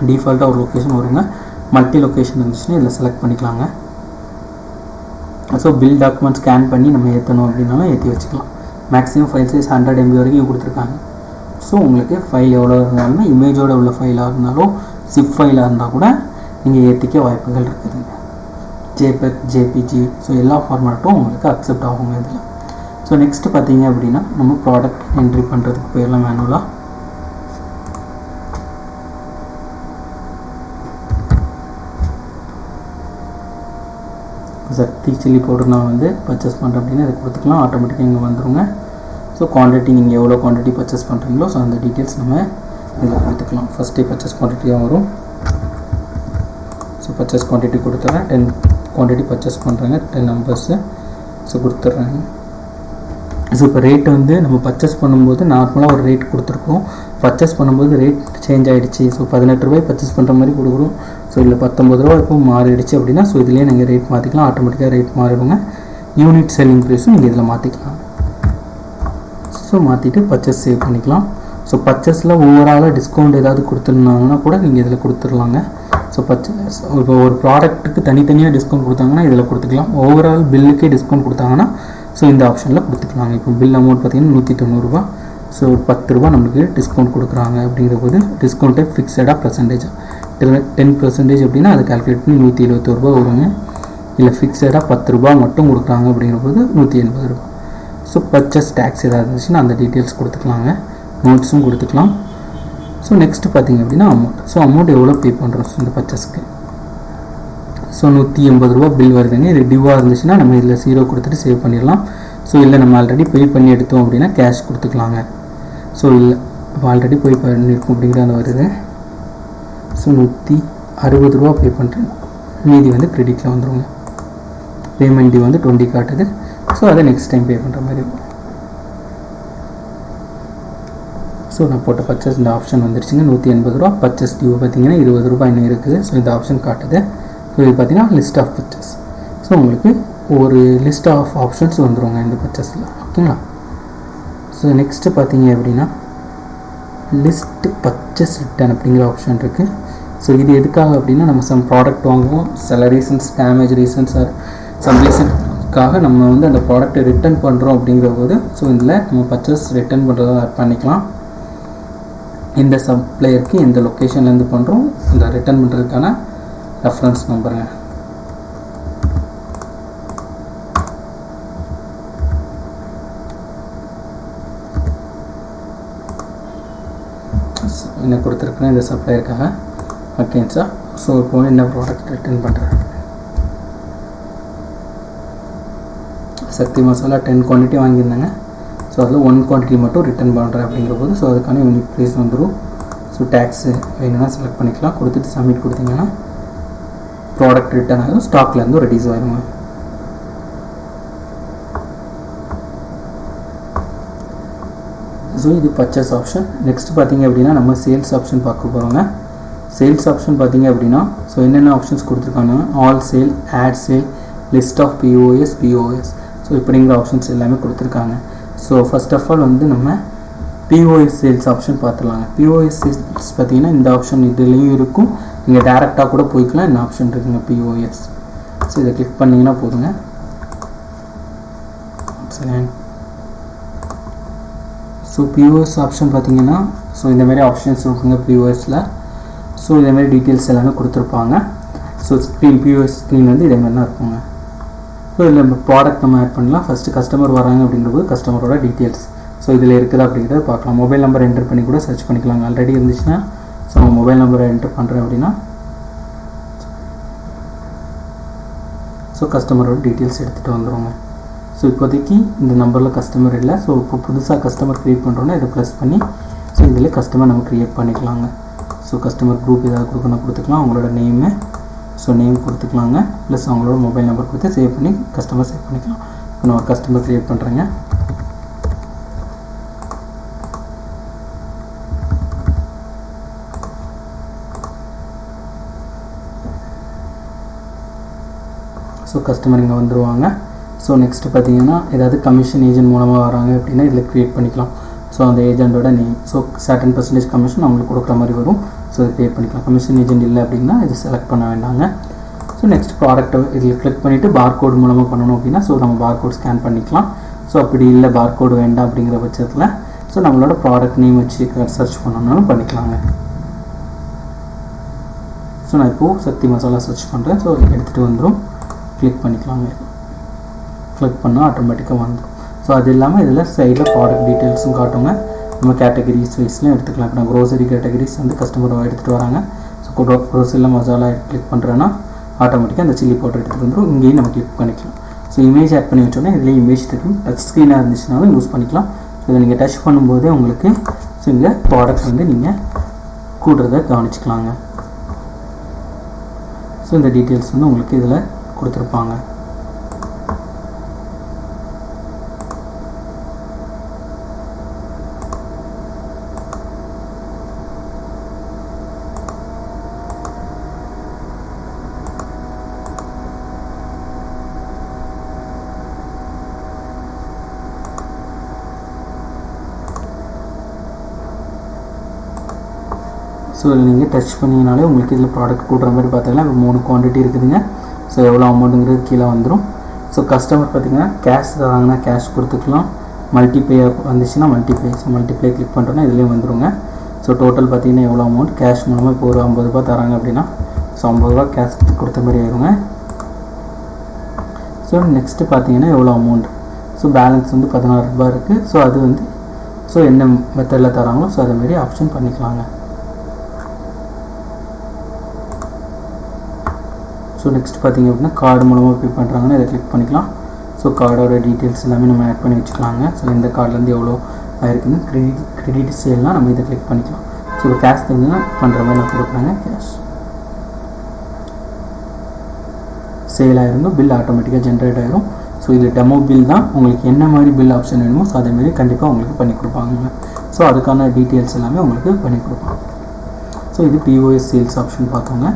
டிஃபால்ட்டாக ஒரு லொக்கேஷன் வருங்க. மல்டி லொக்கேஷன் இருந்துச்சுன்னா இதில் செலக்ட் பண்ணிக்கலாங்க. ஸோ பில் டாக்குமெண்ட் ஸ்கேன் பண்ணி நம்ம ஏற்றணும் அப்படின்னாலும் ஏற்றி வச்சுக்கலாம். மேக்ஸிமம் ஃபைல் சைஸ் 100 MB வரைக்கும் கொடுத்துருக்காங்க. ஸோ உங்களுக்கு ஃபைல் எவ்வளோ இருந்தாலுமே இமேஜோடு உள்ள ஃபைலாக இருந்தாலும் சிப் ஃபைலாக இருந்தால் கூட நீங்கள் ஏற்றிக்க வாய்ப்புகள் இருக்குதுங்க. ஜேபெக், ஜேபிஜி ஸோ எல்லா ஃபார்மேட்டும் உங்களுக்கு அக்செப்ட் ஆகுங்க இதில். ஸோ ஸோ நெக்ஸ்ட்டு பார்த்தீங்க அப்படின்னா நம்ம ப்ராடக்ட் என்ட்ரி பண்ணுறதுக்கு போயிடலாம் மேனுவலாக. சக்தி சில்லி பவுடர் நான் வந்து பர்ச்சேஸ் பண்ணுறேன் அப்படின்னா அதை கொடுத்துக்கலாம், ஆட்டோமேட்டிக்காக இங்கே வந்துடுங்க. ஸோ குவான்டிட்டி நீங்கள் எவ்வளோ குவான்டிட்டி பர்ச்சேஸ் பண்ணுறீங்களோ ஸோ அந்த டீட்டெயில்ஸ் நம்ம இதில் கொடுத்துக்கலாம். ஃபஸ்ட்டே பர்ச்சேஸ் குவான்டிட்டியாக வரும். ஸோ பர்ச்சேஸ் குவான்டிட்டி கொடுத்துட்றேன். 10 குவான்டிட்டி பர்ச்சேஸ் பண்ணுறாங்க, 10 நம்பர்ஸு. ஸோ கொடுத்துட்றாங்க. ஸோ இப்போ ரேட் வந்து நம்ம பர்ச்சேஸ் பண்ணும்போது நார்மலாக ஒரு ரேட் கொடுத்துருக்கோம். பர்ச்சேஸ் பண்ணும்போது ரேட் சேஞ்ச் ஆகிடுச்சு. ஸோ 18 ரூபாய் பர்ச்சேஸ் பண்ணுற மாதிரி கொடுக்குறோம். ஸோ இல்லை 19 ரூபா இப்போ மாறிடுச்சு அப்படின்னா ஸோ இதிலே நீங்கள் ரேட் மாற்றிக்கலாம், ஆட்டோமேட்டிக்காக ரேட் மாறிடுங்க. யூனிட் செல்லிங் ப்ரைஸும் நீங்கள் இதில் மாற்றிக்கலாம். ஸோ மாற்றிட்டு பர்ச்சேஸ் சேவ் பண்ணிக்கலாம். ஸோ பர்ச்சேஸில் ஓவராலாக டிஸ்கவுண்ட் ஏதாவது கொடுத்துருந்தாங்கன்னா கூட நீங்கள் இதில் கொடுத்துடலாங்க. ஸோ பர்ச்சேஸ் இப்போ ஒரு ப்ராடக்ட்டுக்கு தனித்தனியாக டிஸ்கவுண்ட் கொடுத்தாங்கன்னா இதில் கொடுத்துக்கலாம். ஓவரால் பில்லுக்கே டிஸ்கவுண்ட் கொடுத்தாங்கன்னா ஸோ இந்த ஆப்ஷனில் கொடுத்துக்கலாங்க. இப்போ பில் அமௌண்ட் பார்த்திங்கன்னா 190 ரூபா. ஸோ 10 ரூபா நம்மளுக்கு டிஸ்கவுண்ட் கொடுக்குறாங்க. அப்படிங்கிற போது டிஸ்கவுண்ட்டே ஃபிக்ஸடாக பர்சன்டேஜாக 10% அப்படின்னா அதை கால்குலேட் பண்ணி 171 ரூபா வருங்க. இல்லை ஃபிக்ஸடாக 10 ரூபா மட்டும் கொடுக்குறாங்க அப்படிங்கிற போது 180 ரூபா. ஸோ பர்ச்சேஸ் டேக்ஸ் ஏதாவது இருந்துச்சுன்னா அந்த டீட்டெயில்ஸ் கொடுத்துக்கலாங்க, நோட்ஸும் கொடுத்துக்கலாம். ஸோ நெக்ஸ்ட்டு பார்த்திங்க அப்படின்னா அமௌண்ட். ஸோ அமௌண்ட் எவ்வளோ பே பண்ணுறோம் ஸோ இந்த பர்ச்சேஸ்க்கு. ஸோ 180 ரூபா பில் வருதுங்க. இது டியூவாக இருந்துச்சுன்னா நம்ம இதில் 0 கொடுத்துட்டு சேவ் பண்ணிடலாம். ஸோ இல்லை நம்ம ஆல்ரெடி பே பண்ணி எடுத்தோம் அப்படின்னா கேஷ் கொடுத்துக்கலாங்க. ஸோ இல்லை இப்போ ஆல்ரெடி பே பண்ணியிருக்கோம் அப்படிங்கிற அந்த வருது. ஸோ 160 ரூபா பே பண்ணுறேன், மீதி வந்து கிரெடிட்டில் வந்துடுங்க. பேமெண்ட் டியூ வந்து 20 காட்டுது. ஸோ அதை நெக்ஸ்ட் டைம் பே பண்ணுற மாதிரி இருக்கும். ஸோ நான் போட்ட பர்ச்சேஸ் இந்த ஆப்ஷன் வந்துருச்சுங்க. 180 ரூபா. பர்ச்சேஸ் டியூ பார்த்திங்கன்னா 20 ரூபா இன்னும் இருக்குது. ஸோ இந்த ஆப்ஷன் காட்டுது. ஸோ இது பார்த்திங்கன்னா லிஸ்ட் ஆஃப் பர்ச்சேஸ். ஸோ உங்களுக்கு ஒரு லிஸ்ட் ஆஃப் ஆப்ஷன்ஸ் வந்துடுங்க இந்த பர்ச்சேஸில். ஓகேங்களா. ஸோ நெக்ஸ்ட்டு பார்த்தீங்க அப்படின்னா லிஸ்ட் பர்ச்சேஸ் ரிட்டர்ன் அப்படிங்கிற ஆப்ஷன் இருக்குது. ஸோ இது எதுக்காக அப்படின்னா நம்ம சம் ப்ராடக்ட் வாங்குவோம், சில reasons damage reasons or some ரீசன்ஸ்க்காக நம்ம வந்து அந்த ப்ராடக்ட்டை ரிட்டர்ன் பண்ணுறோம் அப்படிங்கிற போது ஸோ இதில் நம்ம பர்ச்சேஸ் ரிட்டர்ன் பண்ணுறதை ஆட் பண்ணிக்கலாம். எந்த சப்ளையருக்கு எந்த லொக்கேஷன்லேருந்து பண்ணுறோம் இந்த ரிட்டர்ன் பண்ணுறதுக்கான ரெஃபரன்ஸ் நம்பருங்க. என்ன கொடுத்துருக்குன்னா இந்த சப்ளையருக்காக ஓகேங்க. ஸோ இப்போ என்ன ப்ராடக்ட் ரிட்டர்ன் பண்ணுறேன். சக்தி மசாலா 10 குவான்டிட்டி வாங்கியிருந்தாங்க. ஸோ அதில் 1 குவான்டிட்டி மட்டும் ரிட்டர்ன் பண்ணுறேன் அப்படிங்கிற போது ஸோ அதுக்கான யூனிட் ப்ரைஸ் வந்துடும். ஸோ டேக்ஸு வேணும்னா செலக்ட் பண்ணிக்கலாம். கொடுத்துட்டு சப்மிட் கொடுத்தீங்கன்னா ப்ராடக்ட் ரிட்டர்ன் ஆகும், ஸ்டாக்லேருந்து ரெடியூஸ் ஆகிடுங்க. ஸோ இது பர்ச்சேஸ் ஆப்ஷன். நெக்ஸ்ட் பார்த்திங்க அப்படின்னா நம்ம சேல்ஸ் ஆப்ஷன் பார்க்க போகிறோங்க. சேல்ஸ் ஆப்ஷன் பார்த்திங்க அப்படின்னா ஸோ என்னென்ன ஆப்ஷன்ஸ் கொடுத்துருக்காங்க, all sale, add sale, list of POS so இப்படிங்கிற ஆப்ஷன்ஸ் எல்லாமே கொடுத்துருக்காங்க. ஸோ ஃபர்ஸ்ட் ஆஃப் ஆல் வந்து நம்ம பிஓஎஸ் சேல்ஸ் ஆப்ஷன் பார்த்துடலாங்க. பிஓஎஸ் சேல்ஸ் பார்த்திங்கன்னா இந்த ஆப்ஷன் இதுலேயும் இருக்கும், நீங்கள் டேரெக்டாக கூட போய்க்கலாம். இந்த ஆப்ஷன் இருக்குங்க பிஓஎஸ். ஸோ இதை கிளிக் பண்ணிங்கன்னா போதுங்க. ஸோ பிஓஎஸ் ஆப்ஷன் பார்த்திங்கன்னா ஸோ இந்தமாரி ஆப்ஷன்ஸ் இருக்குங்க பிஓஎஸில். ஸோ இதேமாரி டீட்டெயில்ஸ் எல்லாமே கொடுத்துருப்பாங்க. ஸோ பிஓஎஸ் ஸ்க்ரீன் வந்து இதேமாதிரி தான் இருக்குங்க. ஸோ இதில் நம்ம ப்ராடக்ட் நம்ம ஆட் பண்ணலாம். ஃபஸ்ட்டு கஸ்டமர் வராங்க அப்படிங்கிறது கஸ்டமரோட டீட்டெயில்ஸ் ஸோ இதில் இருக்குதா அப்படிங்கிறத பார்க்கலாம். மொபைல் நம்பர் என்டர் பண்ணி கூட சர்ச் பண்ணிக்கலாங்க. ஆல்ரெடி இருந்துச்சுன்னா ஸோ மொபைல் நம்பரை என்டர் பண்ணுறேன் அப்படின்னா ஸோ கஸ்டமரோட டீட்டெயில்ஸ் எடுத்துகிட்டு வந்துடுவோங்க. ஸோ இப்போதைக்கு இந்த நம்பரில் கஸ்டமர் இல்லை. ஸோ இப்போ புதுசாக கஸ்டமர் க்ரியேட் பண்ணுறோன்னா இதை ப்ளஸ் பண்ணி ஸோ இதில் கஸ்டமர் நம்ம க்ரியேட் பண்ணிக்கலாங்க. ஸோ கஸ்டமர் குரூப் ஏதாவது கொடுக்கணும் கொடுத்துக்கலாம், அவங்களோட நேமு ஸோ நேம் கொடுத்துக்கலாங்க, ப்ளஸ் அவங்களோட மொபைல் நம்பர் கொடுத்து சேவ் பண்ணி கஸ்டமர் சேவ் பண்ணிக்கலாம். இப்போ நான் ஒரு கஸ்டமர் க்ரியேட் பண்ணுறேங்க. ஸோ கஸ்டமர் இங்கே வந்துடுவாங்க. ஸோ நெக்ஸ்ட்டு பார்த்தீங்கன்னா ஏதாவது கமிஷன் ஏஜென்ட் மூலமாக வராங்க அப்படின்னா இதில் க்ரியேட் பண்ணிக்கலாம். ஸோ அந்த ஏஜென்ட்டோட name so certain percentage commission அவங்களுக்கு கொடுக்குற மாதிரி வரும். ஸோ இதை க்ரியேட் பண்ணிக்கலாம். கமிஷன் ஏஜென்ட் இல்லை அப்படின்னா இது செலக்ட் பண்ண வேண்டாங்க. ஸோ நெக்ஸ்ட் ப்ராடக்ட்டை இதில் கிளிக் பண்ணிவிட்டு பார்கோட் மூலமாக பண்ணணும் அப்படின்னா ஸோ நம்ம பார்கோட் ஸ்கேன் பண்ணிக்கலாம். ஸோ அப்படி இல்லை பார்கோடு வேண்டாம் அப்படிங்கிற பட்சத்தில் ஸோ நம்மளோட ப்ராடக்ட் நேம் வச்சு சர்ச் பண்ணணும்னாலும் பண்ணிக்கலாங்க. ஸோ நான் இப்போது சக்தி மசாலா சர்ச் பண்ணுறேன். ஸோ எடுத்துகிட்டு வந்துடும். கிளிக் பண்ணிக்கலாங்க. கிளிக் பண்ணால் ஆட்டோமேட்டிக்காக வந்துடும். ஸோ அது இல்லாமல் இதில் சைடில் ப்ராடக்ட் டீட்டெயில்ஸும் காட்டுங்க. நம்ம கேட்டகரிஸ் வைஸ்லாம் எடுத்துக்கலாம். இப்போ நான் க்ரோசரி கேட்டகரிஸ் வந்து கஸ்டமர் எடுத்துகிட்டு வராங்க. ஸோ க்ரோசரியில் மசாலா கிளிக் பண்ணுறேன்னா ஆட்டோமேட்டிக்காக அந்த சில்லி பவுடர் எடுத்துகிட்டு வந்துடும். இங்கேயும் நம்ம கிளிக் பண்ணிக்கலாம். ஸோ இமேஜ் ஆட் பண்ணி வச்சோன்னா இதில் இமேஜ் தெரியும். டச் ஸ்க்ரீனாக இருந்துச்சுனாலும் யூஸ் பண்ணிக்கலாம். ஸோ இதை நீங்கள் டச் பண்ணும்போதே உங்களுக்கு ஸோ இங்கே ப்ராடக்ட் வந்து நீங்கள் கூடுறத கவனிச்சிக்கலாங்க. ஸோ இந்த டீட்டெயில்ஸ் வந்து உங்களுக்கு இதில் கொடுத்துருப்பாங்க. ஸோ இதில் நீங்கள் டச் பண்ணிங்கனாலே உங்களுக்கு இதில் ப்ராடக்ட் கூடுற மாதிரி பார்த்தீங்கன்னா இப்போ 3 குவான்டிட்டி இருக்குதுங்க. ஸோ எவ்வளோ அமௌண்ட்டுங்கிறது கீழே வந்துடும். ஸோ கஸ்டமர் பார்த்திங்கன்னா கேஷ் தராங்கன்னா கேஷ் கொடுத்துக்கலாம். மல்டிபே வந்துச்சுன்னா மல்டிபே. ஸோ மல்டிப்ளே கிளிக் பண்ணுறோன்னா இதுலேயும் வந்துடுங்க. ஸோ டோட்டல் பார்த்திங்கன்னா எவ்வளோ அமௌண்ட் கேஷ் மூலமாக இப்போ ஒரு 50 ரூபா தராங்க அப்படின்னா ஸோ 50 ரூபா கேஷ் கொடுத்த மாதிரி ஆயிருங்க. ஸோ நெக்ஸ்ட்டு பார்த்திங்கன்னா எவ்வளோ அமௌண்ட். ஸோ பேலன்ஸ் வந்து 16 ரூபா இருக்குது. ஸோ அது வந்து ஸோ என்ன மெத்தடில் தராங்களோ ஸோ அதேமாரி ஆப்ஷன் பண்ணிக்கலாங்க. ஸோ நெக்ஸ்ட் பார்த்திங்க அப்படின்னா கார்டு மூலமாக பே பண்ணுறாங்கன்னா இதை கிளிக் பண்ணிக்கலாம். ஸோ கார்டோட டீட்டெயில்ஸ் எல்லாமே நம்ம ஆட் பண்ணி வச்சுக்கலாங்க. ஸோ இந்த கார்ட்லேருந்து எவ்வளோ ஆயிருக்குன்னு கிரெடிட் சேல்னால் நம்ம இதை கிளிக் பண்ணிக்கலாம். ஸோ இப்போ கேஷ் தந்தீங்கன்னா பண்ணுற மாதிரி நான் கொடுக்குறேங்க. கேஷ் சேல் ஆயிருந்தோம். பில் ஆட்டோமேட்டிக்காக ஜென்ரேட் ஆகிரும். ஸோ இது டெமோ பில் தான். உங்களுக்கு என்ன மாதிரி பில் ஆப்ஷன் வேணுமோ ஸோ அதேமாரி கண்டிப்பாக உங்களுக்கு பண்ணி கொடுப்பாங்க. ஸோ அதுக்கான டீட்டெயில்ஸ் எல்லாமே உங்களுக்கு பண்ணி கொடுப்பாங்க. ஸோ இது POS சேல்ஸ் ஆப்ஷன் பார்த்தோங்க.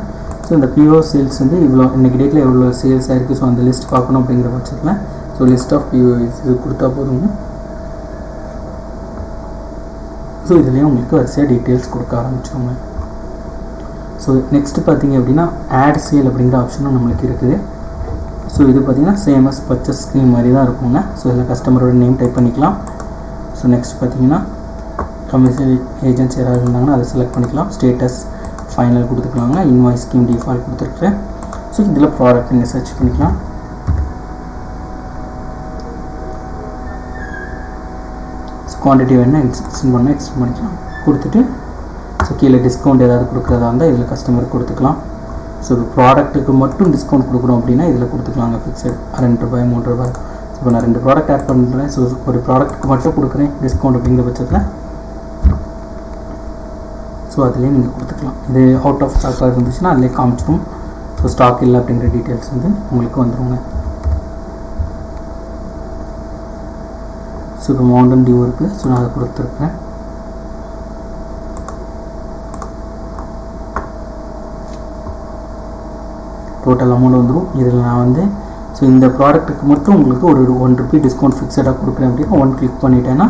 ஸோ இந்த POS சேல்ஸ் வந்து இவ்வளோ இன்றைக்கி டேட்டில் எவ்வளோ சேல்ஸ் ஆகிருக்கு. ஸோ அந்த லிஸ்ட் பார்க்கணும் அப்படிங்கிற பட்சத்தில் ஸோ லிஸ்ட் ஆஃப் POS இது கொடுத்தா போதுங்க. ஸோ இதுலேயே உங்களுக்கு வரிசையாக டீட்டெயில்ஸ் கொடுக்க ஆரம்பிச்சோங்க. ஸோ நெக்ஸ்ட்டு பார்த்திங்க அப்படின்னா ஆட் சேல் அப்படிங்கிற ஆப்ஷனும் நம்மளுக்கு இருக்குது. ஸோ இது பார்த்திங்கன்னா சேமஸ் பர்ச்சேஸ் ஸ்கீம் மாதிரி தான் இருக்குங்க. ஸோ இதில் கஸ்டமரோட நேம் டைப் பண்ணிக்கலாம். ஸோ நெக்ஸ்ட் பார்த்திங்கன்னா கமிஷன் ஏஜென்ட்ஸ் யாராவது இருந்தாங்கன்னா அதை செலக்ட் பண்ணிக்கலாம். ஸ்டேட்டஸ் ஃபைனல் கொடுத்துக்கலாங்க. இன்வாய்ஸ் ஸ்கீம் டிஃபால்ட் கொடுத்துருக்குறேன். ஸோ இதில் ப்ராடக்ட் நீங்கள் சர்ச் பண்ணிக்கலாம். ஸோ குவான்டிட்டி வேணால் எக்ஸ்டெண்ட் பண்ணால் எக்ஸ்டெண்ட் பண்ணிக்கலாம். கொடுத்துட்டு ஸோ கீழே டிஸ்கவுண்ட் ஏதாவது கொடுக்குறதா இருந்தால் இதில் கஸ்டமருக்கு கொடுத்துக்கலாம். ஸோ ப்ராடக்ட்டுக்கு மட்டும் டிஸ்கவுண்ட் கொடுக்குறோம் அப்படின்னா இதில் கொடுத்துக்கலாங்க. ஃபிக்ஸட் 2 ரூபாய் 3 ரூபாய். ஸோ இப்போ நான் 2 ப்ராடக்ட் ஆட் பண்ணுறேன். ஸோ ஒரு ப்ராடக்ட்டுக்கு மட்டும் கொடுக்குறேன் டிஸ்கவுண்ட் அப்படிங்கிற பட்சத்தில் ஸோ அதிலே நீங்கள் கொடுத்துக்கலாம். இது அவுட் ஆஃப் ஸ்டாக்காக இருந்துச்சுன்னா அதிலே காமிச்சிடும். ஸோ ஸ்டாக் இல்லை அப்படிங்கிற டீட்டெயில்ஸ் வந்து உங்களுக்கு வந்துடுங்க. ஸோ இப்போ மவுண்டன் டியூ இருக்குது. ஸோ நான் அதை கொடுத்துருக்கேன். டோட்டல் அமௌண்ட் வந்துடும். இதில் நான் வந்து ஸோ இந்த ப்ராடக்ட்டுக்கு மட்டும் உங்களுக்கு ஒரு 1 ரூபி டிஸ்கவுண்ட் ஃபிக்ஸடாக கொடுக்குறேன் அப்படின்னா 1 கிளிக் பண்ணிட்டேன்னா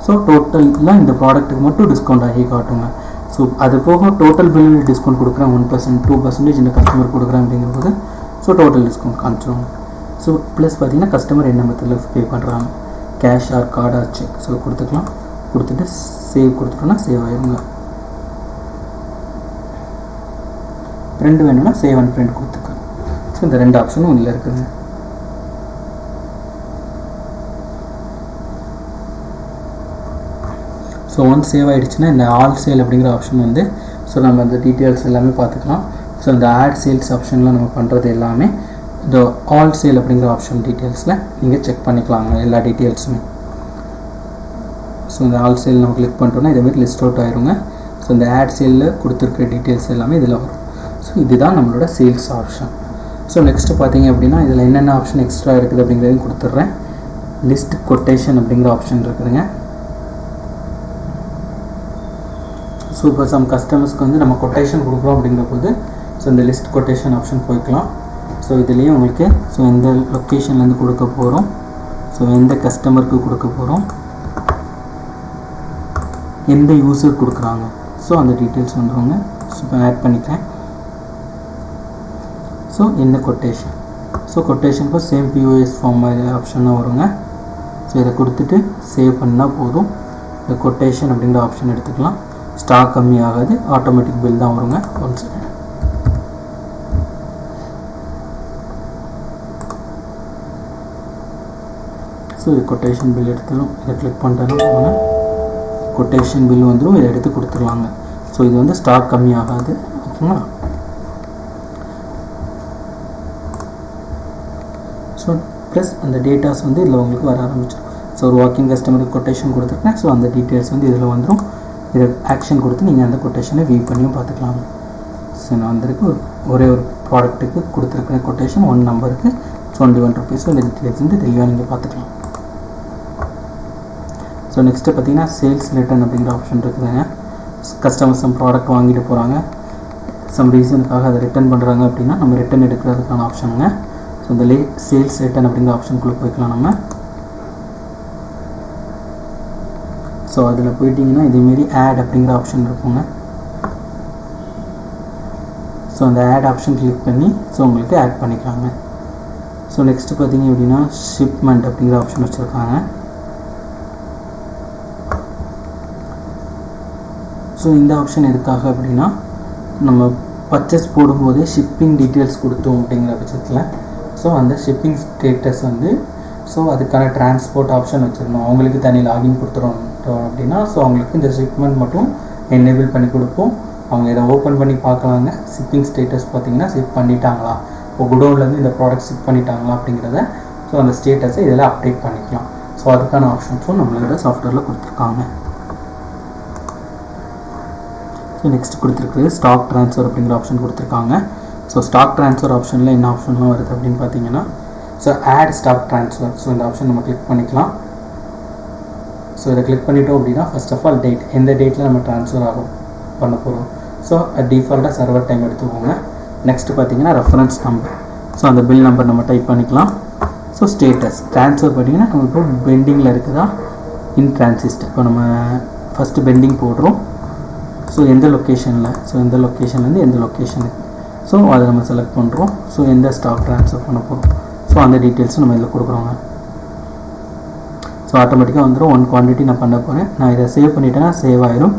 ஸோ டோட்டலில் இந்த ப்ராடக்ட்டுக்கு மட்டும் டிஸ்கவுண்ட் ஆகி காட்டுங்க. ஸோ அது போக டோட்டல் பில்லில் டிஸ்கவுண்ட் கொடுக்குறேன் 1% 2% இந்த கஸ்டமர் கொடுக்குறேன் அப்படிங்கும்போது ஸோ டோட்டல் டிஸ்கவுண்ட் காமிச்சிடுவாங்க. ஸோ ப்ளஸ் பார்த்திங்கன்னா கஸ்டமர் என்ன மெத்தடில் பே பண்ணுறாங்க, cash or card or cheque. So கொடுத்துக்கலாம். கொடுத்துட்டு சேவ் கொடுத்துட்டோன்னா சேவ் ஆயிருங்க. பிரிண்ட் வேணும்னா சேவ் அண்ட் பிரிண்ட் கொடுத்துக்கலாம். ஸோ இந்த 2 ஆப்ஷனும் இதில் இருக்குதுங்க. ஸோ ஒன்ஸ் சேவ் ஆகிடுச்சுன்னா இந்த ஆல் சேல் அப்படிங்கிற ஆப்ஷன் வந்து ஸோ நம்ம அந்த டீட்டெயில்ஸ் எல்லாமே பார்த்துக்கலாம். ஸோ இந்த ஆட் சேல்ஸ் ஆப்ஷனில் நம்ம பண்ணுறது எல்லாமே இந்த ஆல் சேல் அப்படிங்கிற ஆப்ஷன் டீட்டெயில்ஸில் நீங்கள் செக் பண்ணிக்கலாங்க எல்லா டீட்டெயில்ஸுமே. ஸோ இந்த ஆல் சேல் நம்ம கிளிக் பண்ணிட்டோன்னா இதேமாதிரி லிஸ்ட் அவுட் ஆயிருங்க. ஸோ இந்த ஆட் சேலில் கொடுத்துருக்குற டீட்டெயில்ஸ் எல்லாமே இதில் வரும். ஸோ இதுதான் நம்மளோட சேல்ஸ் ஆப்ஷன். ஸோ நெக்ஸ்ட்டு பார்த்தீங்க அப்படின்னா இதில் என்னென்ன ஆப்ஷன் எக்ஸ்ட்ரா இருக்குது அப்படிங்கிறதையும் கொடுத்துட்றேன். லிஸ்ட் கொட்டேஷன் அப்படிங்கிற ஆப்ஷன் இருக்குதுங்க. ஸோ இப்போ சம் கஸ்டமர்ஸ்க்கு வந்து நம்ம கொட்டேஷன் கொடுக்குறோம் அப்படிங்கிற போது ஸோ இந்த லிஸ்ட் கொட்டேஷன் ஆப்ஷன் போய்க்கலாம். ஸோ இதுலேயும் உங்களுக்கு ஸோ எந்த லொக்கேஷன்லேருந்து கொடுக்க போகிறோம், ஸோ எந்த கஸ்டமருக்கு கொடுக்க போகிறோம், எந்த யூஸர் கொடுக்குறாங்க, ஸோ அந்த டீட்டெயில்ஸ் வந்துடுவாங்க. ஸோ இப்போ ஆட் பண்ணிக்கிறேன். ஸோ இந்த கொட்டேஷன் ஸோ கொட்டேஷனுக்கு சேம் POS ஃபார்ம் ஆப்ஷனாக வருங்க. ஸோ இதை கொடுத்துட்டு சேவ் பண்ணால் போதும். இந்த கொட்டேஷன் அப்படிங்கிற ஆப்ஷன் எடுத்துக்கலாம். ஸ்டாக் கம்மி ஆகாது, ஆட்டோமேட்டிக் பில் தான் வருங்க. 1 செகண்ட். ஸோ இது கொட்டேஷன் பில் எடுத்துடும். இதை கிளிக் பண்ணிட்டோன்னா கொட்டேஷன் பில் வந்துடும். இதை எடுத்து கொடுத்துடலாங்க. ஸோ இது வந்து ஸ்டாக் கம்மியாகாது. ஓகேங்களா? ஸோ ப்ளஸ் அந்த டேட்டாஸ் வந்து இதில் உங்களுக்கு வர ஆரம்பிச்சிடும். ஸோ ஒரு வாக்கிங் கஸ்டமருக்கு கொட்டேஷன் கொடுத்துருக்கேன். ஸோ அந்த டீட்டெயில்ஸ் வந்து இதில் வந்துடும். இதை ஆக்ஷன் கொடுத்து நீங்கள் அந்த கொட்டேஷனை வியூ பண்ணியும் பார்த்துக்கலாம். ஸோ நான் வந்திருக்கு ஒரே ஒரு ப்ராடக்ட்டுக்கு கொடுத்துருக்குற கொட்டேஷன் 1 நம்பருக்கு 21 rupees. இந்த டீட்டெயில்ஸ் வந்து தெளிவாக நீங்கள் பார்த்துக்கலாம். ஸோ நெக்ஸ்ட்டு பார்த்தீங்கன்னா சேல்ஸ் ரிட்டர்ன் அப்படிங்கிற ஆப்ஷன் இருக்குதுங்க. கஸ்டமர் சம் ப்ராடக்ட் வாங்கிட்டு போகிறாங்க, சம் ரீசனுக்காக அதை ரிட்டர்ன் பண்ணுறாங்க அப்படின்னா நம்ம ரிட்டர்ன் எடுக்கிறதுக்கான ஆப்ஷனுங்க. ஸோ இந்த சேல்ஸ் ரிட்டர்ன் அப்படிங்கிற ஆப்ஷனுக்குள்ளே போய்க்கலாம் நம்ம. ஸோ அதில் போயிட்டிங்கன்னா இதேமாரி ஆட் அப்படிங்கிற ஆப்ஷன் இருக்குங்க. ஸோ அந்த ஆட் ஆப்ஷன் கிளிக் பண்ணி ஸோ உங்களுக்கு ஆட் பண்ணிக்கலாங்க. ஸோ நெக்ஸ்ட்டு பார்த்தீங்க அப்படின்னா ஷிப்மெண்ட் அப்படிங்கிற ஆப்ஷன் வச்சுருக்காங்க. ஸோ இந்த ஆப்ஷன் எதுக்காக அப்படின்னா நம்ம பர்ச்சேஸ் போடும்போதே ஷிப்பிங் டீட்டெயில்ஸ் கொடுத்தோம் அப்படிங்கிற பட்சத்தில் ஸோ அந்த ஷிப்பிங் ஸ்டேட்டஸ் வந்து ஸோ அதுக்கான டிரான்ஸ்போர்ட் ஆப்ஷன் வச்சுருந்தோம். அவங்களுக்கு தனி லாகின் கொடுத்துறோம் அப்படின்னா ஸோ அவங்களுக்கு இந்த ஷிப்மெண்ட் மட்டும் எனேபிள் பண்ணி கொடுப்போம். அவங்க இதை ஓப்பன் பண்ணி பார்க்கலாங்க. ஷிப்பிங் ஸ்டேட்டஸ் பார்த்திங்கன்னா ஷிப் பண்ணிட்டாங்களா, இப்போ குடோன்லேருந்து இந்த ப்ராடக்ட் ஷிப் பண்ணிட்டாங்களா அப்படிங்கிறத ஸோ அந்த ஸ்டேட்டஸை இதில் அப்டேட் பண்ணிக்கலாம். ஸோ அதுக்கான ஆப்ஷன்ஸும் நம்மளோட சாஃப்ட்வேரில் கொடுத்துருக்காங்க. ஸோ நெக்ஸ்ட் கொடுத்துருக்குறது ஸ்டாக் ட்ரான்ஸ்ஃபர் அப்படிங்கிற ஆப்ஷன் கொடுத்துருக்காங்க. ஸோ ஸ்டாக் ட்ரான்ஸ்ஃபர் ஆப்ஷனில் என்ன ஆப்ஷன்லாம் வருது அப்படின்னு பார்த்தீங்கன்னா so add stock transfer. So இந்த ஆப்ஷன் நம்ம கிளிக் பண்ணிக்கலாம். ஸோ இதை கிளிக் பண்ணிட்டோம் அப்படின்னா ஃபர்ஸ்ட் ஆஃப் ஆல் டேட், எந்த டேட்டில் நம்ம ட்ரான்ஸ்ஃபர் ஆகும் பண்ண போகிறோம். ஸோ டிஃபால்ட்டாக சர்வர் டைம் எடுத்துக்கோங்க. நெக்ஸ்ட்டு பார்த்தீங்கன்னா ரெஃபரன்ஸ் நம்பர். ஸோ அந்த பில் நம்பர் நம்ம டைப் பண்ணிக்கலாம். ஸோ ஸ்டேட்டஸ் ட்ரான்ஸ்ஃபர் பார்த்தீங்கன்னா நம்ம இப்போ பெண்டிங்கில் இருக்குதா இன் ட்ரான்சிஸ்ட். இப்போ நம்ம ஃபஸ்ட்டு பெண்டிங் போடுறோம். ஸோ எந்த லொக்கேஷனில், ஸோ எந்த லொக்கேஷன்லேருந்து எந்த லொக்கேஷனுக்கு ஸோ அதை நம்ம செலக்ட் பண்ணுறோம். ஸோ எந்த ஸ்டாக் ட்ரான்ஸ்ஃபர் பண்ண போகிறோம் ஸோ அந்த டீட்டெயில்ஸும் நம்ம இதில் கொடுக்குறோங்க. ஸோ ஆட்டோமேட்டிக்காக வந்துடும். 1 குவான்டிட்டி நான் பண்ண போகிறேன். நான் இதை சேவ் பண்ணிட்டேன்னா சேவ் ஆயிரும்.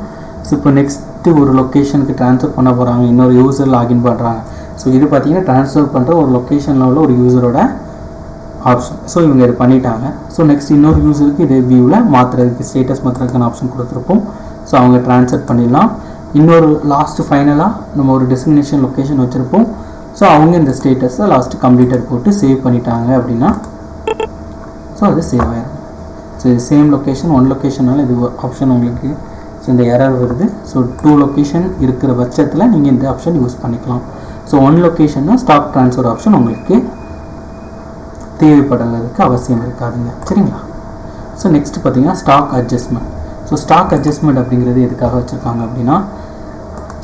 ஸோ இப்போ நெக்ஸ்ட்டு ஒரு லொக்கேஷனுக்கு ட்ரான்ஸ்ஃபர் பண்ண போகிறாங்க, இன்னொரு யூசர் லாகின் பண்ணுறாங்க. ஸோ இது பார்த்தீங்கன்னா ட்ரான்ஸ்ஃபர் பண்ணுற ஒரு லொக்கேஷனில் உள்ள ஒரு யூசரோட ஆப்ஷன். ஸோ இவங்க இது பண்ணிட்டாங்க. ஸோ நெக்ஸ்ட் இன்னொரு யூசருக்கு இது வியூவில் மாற்றுறதுக்கு ஸ்டேட்டஸ் மாற்றுறதுக்கான ஆப்ஷன் கொடுத்துருப்போம். ஸோ அவங்க ட்ரான்ஸ்ஃபர் பண்ணிடலாம். இன்னொரு லாஸ்ட்டு ஃபைனலாக நம்ம ஒரு டெஸ்டினேஷன் லொக்கேஷன் வச்சுருப்போம். ஸோ அவங்க இந்த ஸ்டேட்டஸை லாஸ்ட்டு கம்ப்ளீட்டட் போட்டு சேவ் பண்ணிட்டாங்க அப்படின்னா ஸோ அது சேவ் ஆகிடும். ஸோ இது சேம் லொக்கேஷன் 1 லொக்கேஷனால் இது ஆப்ஷன் உங்களுக்கு ஸோ இந்த எரர் வருது. ஸோ 2 லொக்கேஷன் இருக்கிற பட்சத்தில் நீங்கள் இந்த ஆப்ஷன் யூஸ் பண்ணிக்கலாம். ஸோ 1 லொக்கேஷன்னா ஸ்டாக் ட்ரான்ஸ்ஃபர் ஆப்ஷன் உங்களுக்கு தேவைப்படுறதுக்கு அவசியம் இருக்காதுங்க. சரிங்களா? ஸோ நெக்ஸ்ட் பார்த்தீங்கன்னா stock adjustment. So stock adjustment அப்படிங்கிறது எதுக்காக வச்சுருக்காங்க அப்படின்னா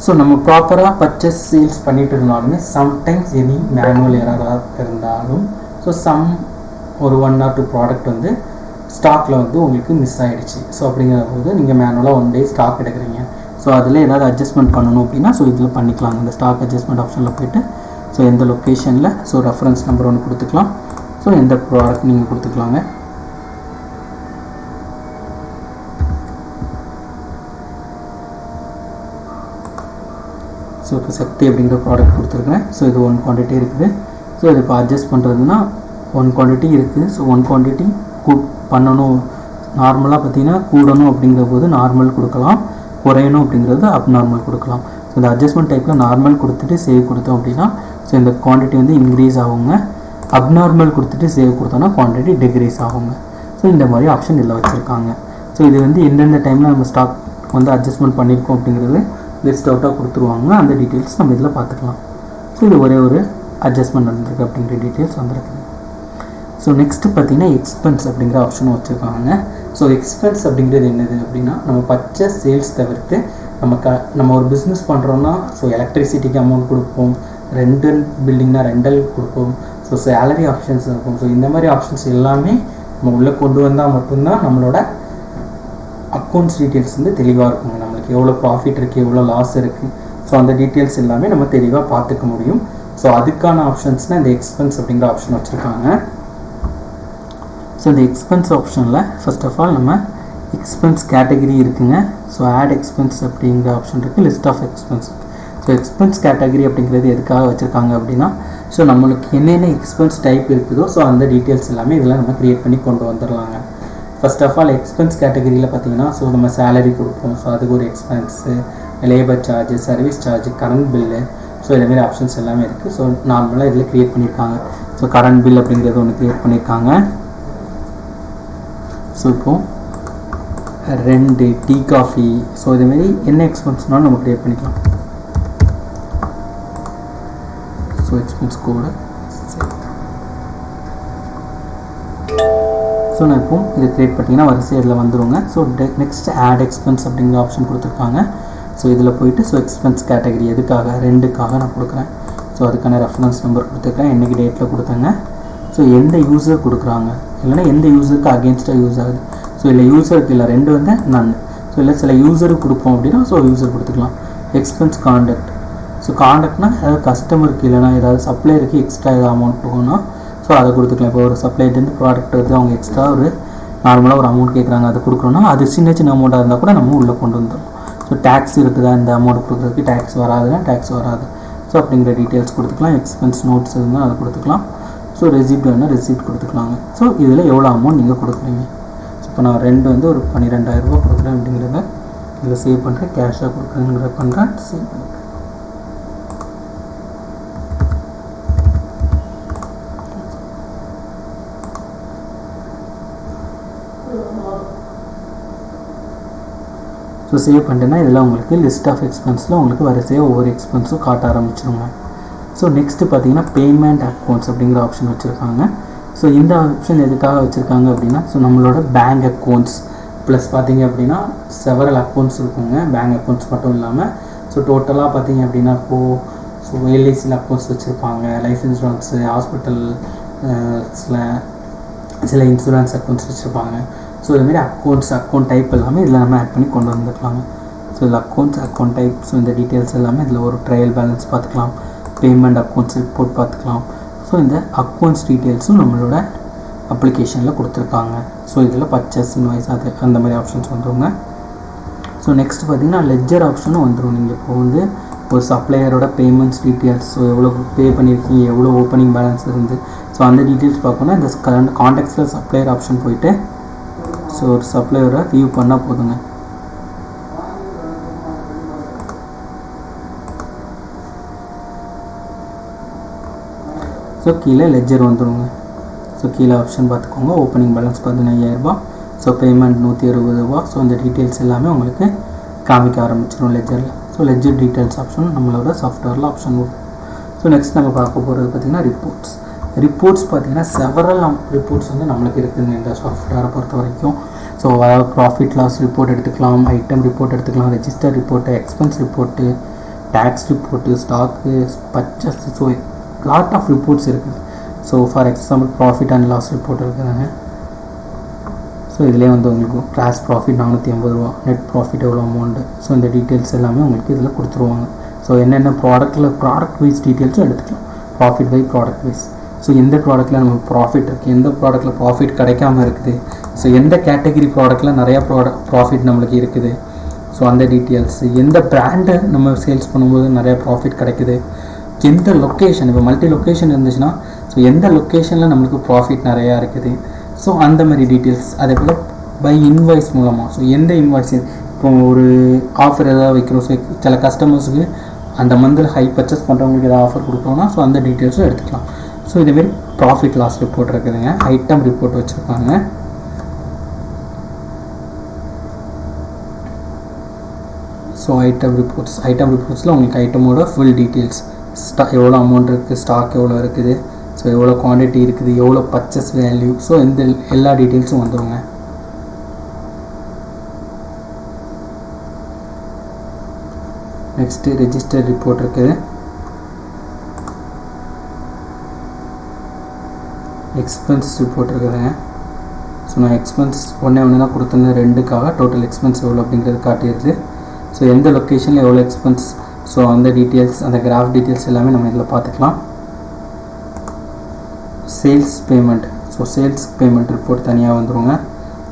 ஸோ நம்ம ப்ராப்பராக பர்ச்சேஸ் சேல்ஸ் பண்ணிட்டு இருந்தாலுமே சம்டைம்ஸ் எனி மேனுவல் எரராக இருந்தாலும் ஸோ ஒரு 1 or 2 ப்ராடக்ட் வந்து ஸ்டாக்கில் வந்து உங்களுக்கு மிஸ் ஆகிடுச்சு. ஸோ அப்படிங்கிற போது நீங்கள் மேனுவலாக 1 day ஸ்டாக் எடுக்கிறீங்க. ஸோ அதில் ஏதாவது அட்ஜஸ்ட்மெண்ட் பண்ணணும் அப்படின்னா ஸோ இதில் பண்ணிக்கலாம். இந்த ஸ்டாக் அட்ஜஸ்ட்மெண்ட் ஆப்ஷனில் போய்ட்டு ஸோ எந்த லொக்கேஷனில் ஸோ ரெஃபரன்ஸ் நம்பர் ஒன்று கொடுத்துக்கலாம். ஸோ எந்த ப்ராடக்ட் நீங்கள் கொடுத்துக்கலாங்க. ஸோ இப்போ சக்தி அப்படிங்கிற ப்ராடக்ட் கொடுத்துருக்கேன். ஸோ இது 1 குவான்டிட்டி இருக்குது. ஸோ இது இப்போ அட்ஜஸ்ட் பண்ணுறதுனா 1 குவான்டிட்டி இருக்குது. ஸோ 1 குவான்டிட்டி பண்ணணும். நார்மலாக பார்த்தீங்கன்னா கூடணும் அப்படிங்கிற போது நார்மல் கொடுக்கலாம், குறையணும் அப்படிங்கிறது அப்நார்மல் கொடுக்கலாம். ஸோ இந்த அட்ஜஸ்ட்மெண்ட் டைப்பில் நார்மல் கொடுத்துட்டு சேவ் கொடுத்தோம் அப்படின்னா ஸோ இந்த குவான்டிட்டி வந்து இன்க்ரீஸ் ஆகுங்க. அப்நார்மல் கொடுத்துட்டு சேவ் கொடுத்தோன்னா குவான்டிட்டி டிக்ரீஸ் ஆகுங்க. ஸோ இந்த மாதிரி ஆப்ஷன் இதில் வச்சுருக்காங்க. ஸோ இது வந்து எந்தெந்த டைமில் நம்ம ஸ்டாக் வந்து அட்ஜஸ்ட்மெண்ட் பண்ணியிருக்கோம் அப்படிங்கிறது லிஸ்ட் அவுட்டாக கொடுத்துருவாங்க. அந்த டீட்டெயில்ஸ் நம்ம இதில் பார்த்துக்கலாம். ஸோ இது ஒரே ஒரு அட்ஜஸ்ட்மெண்ட் வந்திருக்கு அப்படிங்கிற டீட்டெயில்ஸ் வந்துருக்குது. ஸோ நெக்ஸ்ட்டு பார்த்தீங்கன்னா எக்ஸ்பென்ஸ் அப்படிங்கிற ஆப்ஷனும் வச்சுருக்காங்க. ஸோ எக்ஸ்பென்ஸ் அப்படிங்கிறது என்னது அப்படின்னா நம்ம பர்ச்சேஸ் சேல்ஸ் தவிர்த்து நம்ம ஒரு பிஸ்னஸ் பண்ணுறோன்னா ஸோ எலக்ட்ரிசிட்டிக்கு அமௌண்ட் கொடுப்போம், ரெண்டல் பில்டிங்னா ரெண்டல் கொடுப்போம், ஸோ சேலரி ஆப்ஷன்ஸ் இருக்கும். ஸோ இந்த மாதிரி ஆப்ஷன்ஸ் எல்லாமே நம்ம உள்ளே கொண்டு வந்தால் மட்டும்தான் நம்மளோட அக்கௌண்ட்ஸ் டீட்டெயில்ஸ் வந்து தெளிவாக இருக்குங்க. நம்மளுக்கு எவ்வளோ ப்ராஃபிட் இருக்குது, எவ்வளோ லாஸ் இருக்குது, ஸோ அந்த டீட்டெயில்ஸ் எல்லாமே நம்ம தெளிவாக பார்த்துக்க முடியும். ஸோ அதுக்கான ஆப்ஷன்ஸ்னால் இந்த எக்ஸ்பென்ஸ் அப்படிங்கிற ஆப்ஷன் வச்சுருக்காங்க. ஸோ இந்த எக்ஸ்பென்ஸ் ஆப்ஷனில் ஃபர்ஸ்ட் ஆஃப் ஆல் நம்ம எக்ஸ்பென்ஸ் கேட்டகரி இருக்குங்க. ஸோ ஆட் எக்ஸ்பென்ஸ் அப்படிங்கிற ஆப்ஷன் இருக்குது, list of expense. So expense category அப்படிங்கிறது எதுக்காக வச்சுருக்காங்க அப்படின்னா ஸோ நம்மளுக்கு என்னென்ன எக்ஸ்பென்ஸ் டைப் இருக்குதோ ஸோ அந்த டீட்டெயில்ஸ் எல்லாமே இதெல்லாம் நம்ம க்ரியேட் பண்ணி கொண்டு வந்துடலாங்க. ஃபர்ஸ்ட் ஆஃப் ஆல் எக்ஸ்பென்ஸ் கேட்டகரியில் பார்த்தீங்கன்னா ஸோ நம்ம சேலரி கொடுப்போம், ஸோ அதுக்கு ஒரு expense, labour charge, service charge, current bill, so இதேமாரி ஆப்ஷன்ஸ் எல்லாமே இருக்குது. ஸோ நார்மலாக இதில் க்ரியேட் பண்ணியிருக்காங்க. ஸோ கரண்ட் பில் அப்படிங்கிறது ஒன்று க்ரியேட் பண்ணியிருக்காங்க. ஸோ இப்போது ரெண்டு டீ காஃபி, ஸோ இதேமாரி என்ன எக்ஸ்பென்ஸ்னாலும் நம்ம க்ரியேட் பண்ணிக்கலாம். ஸோ எக்ஸ்பென்ஸ் கோடு ஸோ நான் இப்போ இது க்ரியேட் பண்ணிங்கன்னா வரிசை இதில் வந்துடுங்க. ஸோ நெக்ஸ்ட் ஆட் எக்ஸ்பென்ஸ் அப்படிங்கிற ஆப்ஷன் கொடுத்துருக்காங்க. ஸோ இதில் போயிட்டு ஸோ எக்ஸ்பென்ஸ் கேட்டகரி எதுக்காக, ரெண்டுக்காக நான் கொடுக்குறேன். ஸோ அதுக்கான ரெஃபரன்ஸ் நம்பர் கொடுத்துருக்கேன், என்றைக்கு டேட்டில் கொடுத்தேங்க. ஸோ எந்த யூஸர் கொடுக்குறாங்க, இல்லைனா எந்த யூஸருக்கு அகேன்ஸ்டாக யூஸ் ஆகுது. ஸோ இல்லை யூஸருக்கு இல்லை, ரெண்டு வந்து நன். ஸோ இல்லை சில யூஸருக்கு கொடுப்போம் அப்படின்னா ஸோ யூஸர் கொடுத்துக்கலாம். எக்ஸ்பென்ஸ் கான்டாக்ட், ஸோ கான்டாக்ட்னா ஏதாவது கஸ்டமருக்கு இல்லைனா ஏதாவது சப்ளையருக்கு எக்ஸ்ட்ரா ஏதாவது அமௌண்ட் போகணும்னா ஸோ அதை கொடுத்துக்கலாம். இப்போ ஒரு சப்ளையர்லேருந்து ப்ராடக்ட் வந்து அவங்க எக்ஸ்ட்ரா ஒரு நார்மலாக ஒரு அமௌண்ட் கேட்குறாங்க, அதை கொடுக்குறோன்னா அது சின்ன சின்ன அமௌண்ட்டாக இருந்தால் கூட நம்ம உள்ளே கொண்டு வந்துடலாம். ஸோ டேக்ஸ் இருக்குதா, இந்த அமௌண்ட் கொடுக்குறதுக்கு டேக்ஸ் வராதுன்னா டேக்ஸ் வராது, ஸோ அப்படிங்கிற டீட்டெயில்ஸ் கொடுத்துக்கலாம். எக்ஸ்பென்ஸ் நோட்ஸ் இருந்தால் அதை கொடுத்துக்கலாம். ஸோ ரெசிப்ட் வேணால் ரெசிப்ட் கொடுத்துக்கலாங்க. ஸோ இதில் எவ்வளோ அமௌண்ட் நீங்கள் கொடுக்குறீங்க. ஸோ இப்போ நான் ரெண்டு வந்து ஒரு 12,000 ரூபா கொடுக்குறேன் அப்படிங்கிறத இதில் சேவ் பண்ணுறேன். கேஷாக கொடுக்குறேங்கிறத பண்ணுறேன், சேவ் பண்ணுறேன். ஸோ சேவ் பண்ணிட்டேன்னா இதெல்லாம் உங்களுக்கு லிஸ்ட் ஆஃப் எக்ஸ்பென்ஸில் உங்களுக்கு வரிசையாக ஒவ்வொரு எக்ஸ்பென்ஸும் காட்ட ஆரம்பிச்சிருங்க. ஸோ நெக்ஸ்ட்டு பார்த்தீங்கன்னா பேமெண்ட் அக்கௌண்ட்ஸ் அப்படிங்கிற ஆப்ஷன் வச்சுருக்காங்க. ஸோ இந்த ஆப்ஷன் எதுக்காக வச்சுருக்காங்க அப்படின்னா ஸோ நம்மளோட பேங்க் அக்கௌண்ட்ஸ் ப்ளஸ் பார்த்தீங்க அப்படின்னா செவரல் அக்கௌண்ட்ஸ் இருக்குங்க. பேங்க் அக்கௌண்ட்ஸ் மட்டும் இல்லாமல் ஸோ டோட்டலாக பார்த்தீங்க அப்படின்னா இப்போது ஸோ எல்ஐசியில் அக்கௌண்ட்ஸ் வச்சுருப்பாங்க, லைஃப் இன்சூரன்ஸு, ஹாஸ்பிட்டல் சில இன்சூரன்ஸ் அக்கௌண்ட்ஸ் வச்சுருப்பாங்க. ஸோ இதுமாரி அக்கௌண்ட் டைப் எல்லாமே இதில் நம்ம ஆட் பண்ணி கொண்டு வந்துக்கலாங்க. ஸோ இதில் அக்கௌண்ட் டைப், ஸோ இந்த டீட்டெயில்ஸ் எல்லாமே இதில் ஒரு ட்ரையல் பேலன்ஸ் பார்த்துக்கலாம், பேமெண்ட் அக்கௌண்ட்ஸ் ரிப்போர்ட் பார்த்துக்கலாம். ஸோ இந்த அக்கௌண்ட்ஸ் டீட்டெயில்ஸும் நம்மளோட அப்ளிகேஷனில் கொடுத்துருக்காங்க. ஸோ இதில் பர்ச்சேஸ், இன்வாய்ஸ் அது அந்த மாதிரி ஆப்ஷன்ஸ் வந்துருங்க. ஸோ நெக்ஸ்ட் பார்த்திங்கன்னா லெட்ஜர் ஆப்ஷனும் வந்துடும். நீங்கள் இப்போ வந்து ஒரு சப்ளையரோட பேமெண்ட்ஸ் டீட்டெயில்ஸ், ஸோ எவ்வளோ பே பண்ணியிருக்கீங்க, எவ்வளோ ஓப்பனிங் பேலன்ஸ் இருந்து, ஸோ அந்த டீட்டெயில்ஸ் பார்க்கணுன்னா இந்த கான்டாக்ட்ஸில் சப்ளையர் ஆப்ஷன் போயிட்டு ஸோ ஒரு சப்ளையரை வியூ பண்ணால் போதுங்க. ஸோ கீழே லெட்ஜர் வந்துடுங்க. ஸோ கீழே ஆப்ஷன் பார்த்துக்கோங்க. ஓப்பனிங் பேலன்ஸ் 15,000 ரூபா, ஸோ பேமெண்ட் 160 ரூபா. ஸோ இந்த டீட்டெயில்ஸ் எல்லாமே உங்களுக்கு காமிக்க ஆரம்பிச்சிடும் லெட்ஜரில். ஸோ லெட்ஜர் டீட்டெயில்ஸ் ஆப்ஷன் நம்மளோட சாஃப்ட்வேரில் ஆப்ஷன் வரும். ஸோ நெக்ஸ்ட் நம்ம பார்க்க போகிறது பார்த்திங்கன்னா ரிப்போர்ட்ஸ் பார்த்திங்கன்னா செவரல் ரிப்போர்ட்ஸ் வந்து நம்மளுக்கு இருக்குதுங்க இந்த சாஃப்ட்வேரை பொறுத்த வரைக்கும். ஸோ அதாவது ப்ராஃபிட் லாஸ் ரிப்போர்ட் எடுத்துக்கலாம், ஐட்டம் ரிப்போர்ட் எடுத்துக்கலாம், register report, expense report, tax report, stock, purchase, so lot of reports இருக்குது. So for example profit and loss report இருக்குதுங்க. ஸோ இதிலே வந்து உங்களுக்கு கிராஸ் ப்ராஃபிட் 480 ரூபா, நெட் ப்ராஃபிட் எவ்வளோ அமௌண்ட்டு, ஸோ இந்த டீட்டெயில்ஸ் எல்லாமே உங்களுக்கு இதில் கொடுத்துருவாங்க. ஸோ என்னென்ன ப்ராடக்ட் வைஸ் டீட்டெயில்ஸும் எடுத்துக்கலாம், profit by product wise. So எந்த ப்ராடக்ட்டில் நமக்கு ப்ராஃபிட் இருக்குது, எந்த ப்ராடக்ட்டில் ப்ராஃபிட் கிடைக்காமல் இருக்குது, ஸோ எந்த கேட்டகிரி ப்ராடக்ட்டில் நிறையா ப்ராஃபிட் நம்மளுக்கு இருக்குது, ஸோ அந்த டீட்டெயில்ஸ், எந்த பிராண்டை நம்ம சேல்ஸ் பண்ணும்போது நிறையா ப்ராஃபிட் கிடைக்குது, எந்த லொக்கேஷன், இப்போ மல்டி லொக்கேஷன் இருந்துச்சுன்னா ஸோ எந்த லொக்கேஷனில் நம்மளுக்கு ப்ராஃபிட் நிறையா இருக்குது, ஸோ அந்த மாதிரி டீட்டெயில்ஸ். அதே போல் பை இன்வாய்ஸ் மூலமாக, ஸோ எந்த இன்வாய்ஸ், இப்போ ஒரு ஆஃபர் எதாவது வைக்கிறோம், ஸோ சில கஸ்டமர்ஸுக்கு அந்த மந்தில் ஹை பர்ச்சேஸ் பண்ணுறவங்களுக்கு எதாவது ஆஃபர் கொடுக்குறோன்னா ஸோ அந்த டீட்டெயில்ஸும் எடுத்துக்கலாம். ஸோ இதேமாரி ப்ராஃபிட் லாஸ் ரிப்போர்ட் இருக்குதுங்க, ஐட்டம் ரிப்போர்ட் வச்சுருக்காங்க. ஸோ ஐட்டம் ரிப்போர்ட்ஸில் உங்களுக்கு ஐட்டமோட ஃபுல் டீட்டெயில்ஸ், எவ்வளோ அமௌண்ட் இருக்குது, ஸ்டாக் எவ்வளோ இருக்குது, ஸோ எவ்வளோ குவான்டிட்டி இருக்குது, எவ்வளோ பர்ச்சேஸ் வேல்யூ, ஸோ இந்த எல்லா டீட்டெயில்ஸும் வந்துடுங்க. நெக்ஸ்ட்டு ரெஜிஸ்டர் ரிப்போர்ட் இருக்குது, எக்ஸ்பென்ஸ் ரிப்போர்ட் இருக்குதுங்க. ஸோ நான் எக்ஸ்பென்ஸ் ஒன்று தான் கொடுத்துருந்தேன், 2க்காக டோட்டல் எக்ஸ்பென்ஸ் எவ்வளோ அப்படிங்கிறது காட்டிடுது. ஸோ எந்த லொக்கேஷனில் எவ்வளோ எக்ஸ்பென்ஸ், ஸோ அந்த டீட்டெயில்ஸ், அந்த கிராஃப் டீட்டெயில்ஸ் எல்லாமே நம்ம இதில் பார்த்துக்கலாம். Sales payment, so sales payment report தனியாக வந்துடுங்க.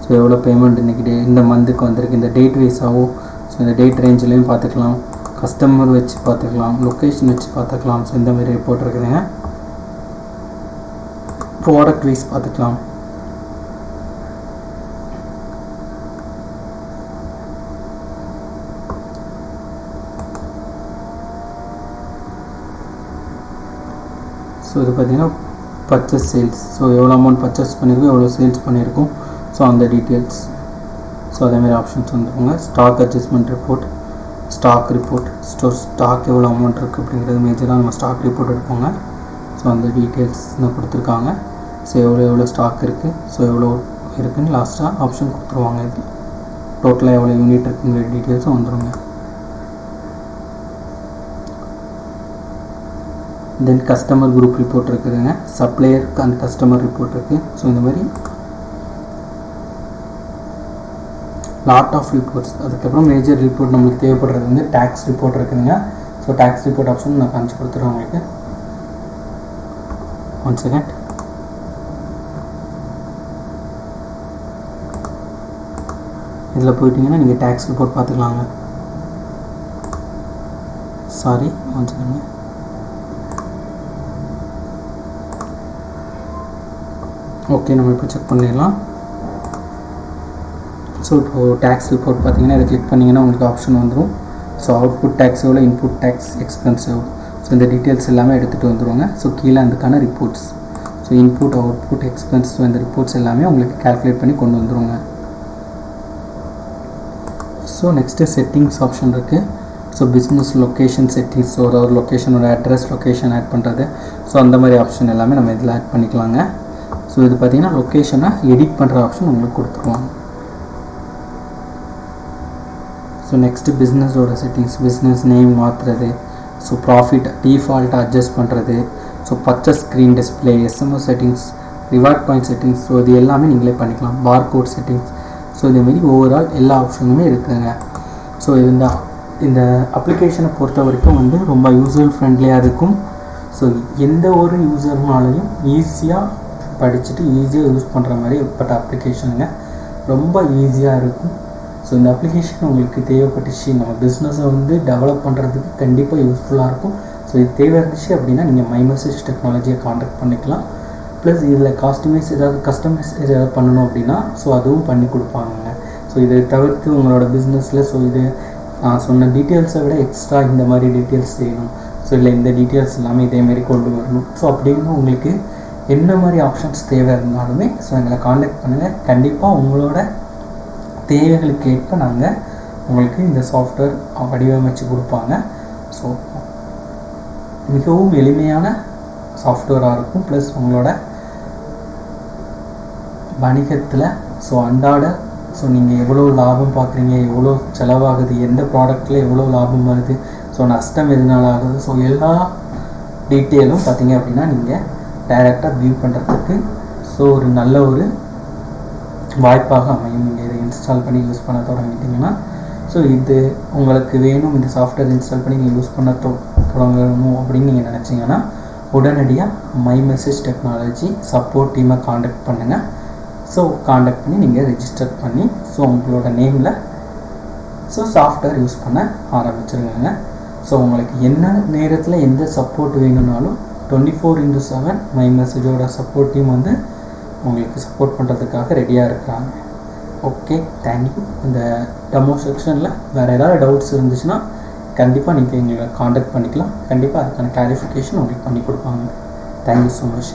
ஸோ எவ்வளோ பேமெண்ட் இன்றைக்கி இந்த மந்த்துக்கு வந்திருக்கு, இந்த டேட் வைஸாகவும், ஸோ இந்த டேட் ரேஞ்சிலையும் பார்த்துக்கலாம், கஸ்டமர் வச்சு பார்த்துக்கலாம், லொக்கேஷன் வச்சு பார்த்துக்கலாம். ஸோ இந்த மாதிரி ரிப்போர்ட் இருக்குதுங்க. ப்ராடக்ட் வைஸ் பார்த்துக்கலாம். ஸோ இது பார்த்திங்கன்னா பர்ச்சேஸ் சேல்ஸ், ஸோ எவ்வளோ அமௌண்ட் பர்ச்சேஸ் பண்ணியிருக்கோம், எவ்வளோ சேல்ஸ் பண்ணியிருக்கோம், ஸோ அந்த டீட்டெயில்ஸ். ஸோ அதேமாதிரி ஆப்ஷன்ஸ் வந்துருக்குங்க. Stock adjustment report, stock report, stock எவ்வளோ அமௌண்ட் இருக்குது அப்படிங்கிறது மேஜராக நம்ம ஸ்டாக் ரிப்போர்ட் எடுப்போங்க. ஸோ அந்த டீட்டெயில்ஸ் கொடுத்துருக்காங்க. ஸோ எவ்வளோ ஸ்டாக் இருக்குது, ஸோ எவ்வளோ இருக்குதுன்னு லாஸ்ட்டாக ஆப்ஷன் கொடுத்துருவாங்க. இது டோட்டலாக எவ்வளோ யூனிட் இருக்குங்கிற டீட்டெயில்ஸும் வந்துடுங்க. தென் கஸ்டமர் குரூப் ரிப்போர்ட் இருக்குதுங்க, சப்ளையர் அண்ட் கஸ்டமர் ரிப்போர்ட் இருக்குது. ஸோ இந்த மாதிரி லாட் ஆஃப் ரிப்போர்ட்ஸ். அதுக்கப்புறம் மேஜர் ரிப்போர்ட் நம்மளுக்கு தேவைப்படுறது வந்து டேக்ஸ் ரிப்போர்ட் இருக்குதுங்க. ஸோ டேக்ஸ் ரிப்போர்ட் ஆப்ஷன் நான் காமிச்சு கொடுத்துருவேன் உங்களுக்கு. One second. இதில் போயிட்டீங்கன்னா நீங்கள் டேக்ஸ் ரிப்போர்ட் பார்த்துக்கலாங்க. Sorry, one second. ஓகே, நம்ம இப்போ செக் பண்ணிடலாம். ஸோ இப்போது டேக்ஸ் ரிப்போர்ட் பார்த்தீங்கன்னா இதை கிளிக் பண்ணிங்கன்னா உங்களுக்கு ஆப்ஷன் வந்துடும். ஸோ அவுட்புட் டேக்ஸ் எவ்வளோ, இன்புட் டேக்ஸ் எக்ஸ்பென்ஸ் எவ்வளோ, ஸோ இந்த டீட்டெயில்ஸ் எல்லாமே எடுத்துகிட்டு வந்துடுவாங்க. ஸோ கீழே அதுக்கான reports, so input output expense, so இந்த ரிப்போர்ட்ஸ் எல்லாமே உங்களுக்கு கால்குலேட் பண்ணி கொண்டு வந்துடுவாங்க. ஸோ நெக்ஸ்ட்டு செட்டிங்ஸ் ஆப்ஷன் இருக்குது. ஸோ பிஸ்னஸ் லொக்கேஷன் செட்டிங்ஸ், ஒரு லொக்கேஷனோட அட்ரஸ் லொக்கேஷன் ஆட் பண்ணுறது, ஸோ அந்த மாதிரி ஆப்ஷன் எல்லாமே நம்ம இதில் ஆட் பண்ணிக்கலாங்க. ஸோ இது பார்த்திங்கன்னா லொக்கேஷனை எடிட் பண்ணுற ஆப்ஷன் உங்களுக்கு கொடுத்துருவாங்க. ஸோ நெக்ஸ்ட்டு பிஸ்னஸோட செட்டிங்ஸ், பிஸ்னஸ் நேம் மாற்றுறது, ஸோ ப்ராஃபிட் டிஃபால்ட்டாக அட்ஜஸ்ட் பண்ணுறது, so purchase screen display, SMS settings, reward point settings, so இது எல்லாமே நீங்களே பண்ணிக்கலாம். பார்கோட் செட்டிங்ஸ், ஸோ இதேமாரி ஓவரால் எல்லா ஆப்ஷனுமே இருக்குதுங்க. ஸோ இந்த அப்ளிகேஷனை பொறுத்த வரைக்கும் வந்து ரொம்ப யூசர் ஃப்ரெண்ட்லியாக இருக்கும். ஸோ எந்த ஒரு யூசர்னாலையும் ஈஸியாக படிச்சுட்டு ஈஸியாக யூஸ் பண்ணுற மாதிரி ஏற்பட்ட அப்ளிகேஷனுங்க. ரொம்ப ஈஸியாக இருக்கும். ஸோ இந்த அப்ளிகேஷன் உங்களுக்கு தேவைப்பட்டுச்சு, நம்ம பிஸ்னஸை வந்து டெவலப் பண்ணுறதுக்கு கண்டிப்பாக யூஸ்ஃபுல்லாக இருக்கும். ஸோ இது தேவை இருந்துச்சு அப்படின்னா நீங்கள் மை மெசேஜ் டெக்னாலஜியை காண்டாக்ட் பண்ணிக்கலாம். ப்ளஸ் இதில் கஸ்டமைஸ் ஏதாவது பண்ணணும் அப்படின்னா ஸோ அதுவும் பண்ணி கொடுப்பாங்க. ஸோ இதை தவிர்த்து உங்களோட பிஸ்னஸில் ஸோ இது சொன்ன டீட்டெயில்ஸை விட எக்ஸ்ட்ரா இந்த மாதிரி டீட்டெயில்ஸ் வேணும், ஸோ இல்லை இந்த டீட்டெயில்ஸ் எல்லாமே இதேமாரி கொண்டு வரணும், ஸோ அப்படின்னு உங்களுக்கு என்ன மாதிரி ஆப்ஷன்ஸ் தேவை இருந்தாலுமே ஸோ எங்களை காண்டாக்ட் பண்ணுங்கள். கண்டிப்பாக உங்களோட தேவைகளுக்கு ஏற்ப நாங்கள் உங்களுக்கு இந்த சாஃப்ட்வேர் வடிவமைச்சு கொடுப்பாங்க. ஸோ மிகவும் எளிமையான சாஃப்ட்வேராக இருக்கும். ப்ளஸ் உங்களோட வணிகத்தில் ஸோ அன்றாட ஸோ நீங்கள் எவ்வளோ லாபம் பார்க்குறீங்க, எவ்வளோ செலவாகுது, எந்த ப்ராடக்ட்டில் எவ்வளோ லாபம் வருது, ஸோ நஷ்டம் எதனால் ஆகுது, ஸோ எல்லா டீட்டெயிலும் பார்த்தீங்க அப்படின்னா நீங்கள் டைரெக்டாக வியூ பண்ணுறதுக்கு ஸோ ஒரு நல்ல ஒரு வாய்ப்பாக அமையும். நீங்கள் இதை இன்ஸ்டால் பண்ணி யூஸ் பண்ண தொடங்கிட்டிங்கன்னா ஸோ இது உங்களுக்கு வேணும், இந்த சாஃப்ட்வேர் இன்ஸ்டால் பண்ணி நீங்கள் யூஸ் பண்ண தொடங்கணும் அப்படின்னு நீங்கள் நினச்சிங்கன்னா உடனடியாக மை மெசேஜ் டெக்னாலஜி சப்போர்ட் டீமை காண்டாக்ட் பண்ணுங்கள். ஸோ காண்டாக்ட் பண்ணி நீங்கள் ரெஜிஸ்டர் பண்ணி ஸோ உங்களோட நேமில் ஸோ சாஃப்ட்வேர் யூஸ் பண்ண ஆரம்பிச்சிருங்க. ஸோ உங்களுக்கு என்ன நேரத்தில் எந்த சப்போர்ட் வேணும்னாலும் 24/7 மை மெசேஜோட சப்போர்ட் டீம் வந்து உங்களுக்கு சப்போர்ட் பண்ணுறதுக்காக ரெடியாக இருக்கிறாங்க. Okay, thank you. இந்த டெமோ செக்ஷனில் வேறு ஏதாவது டவுட்ஸ் இருந்துச்சுன்னா கண்டிப்பாக நீங்கள் எங்களை காண்டாக்ட் பண்ணிக்கலாம். கண்டிப்பாக அதுக்கான கிளாரிஃபிகேஷன் உங்களுக்கு பண்ணி கொடுப்பாங்க. Thank you so much.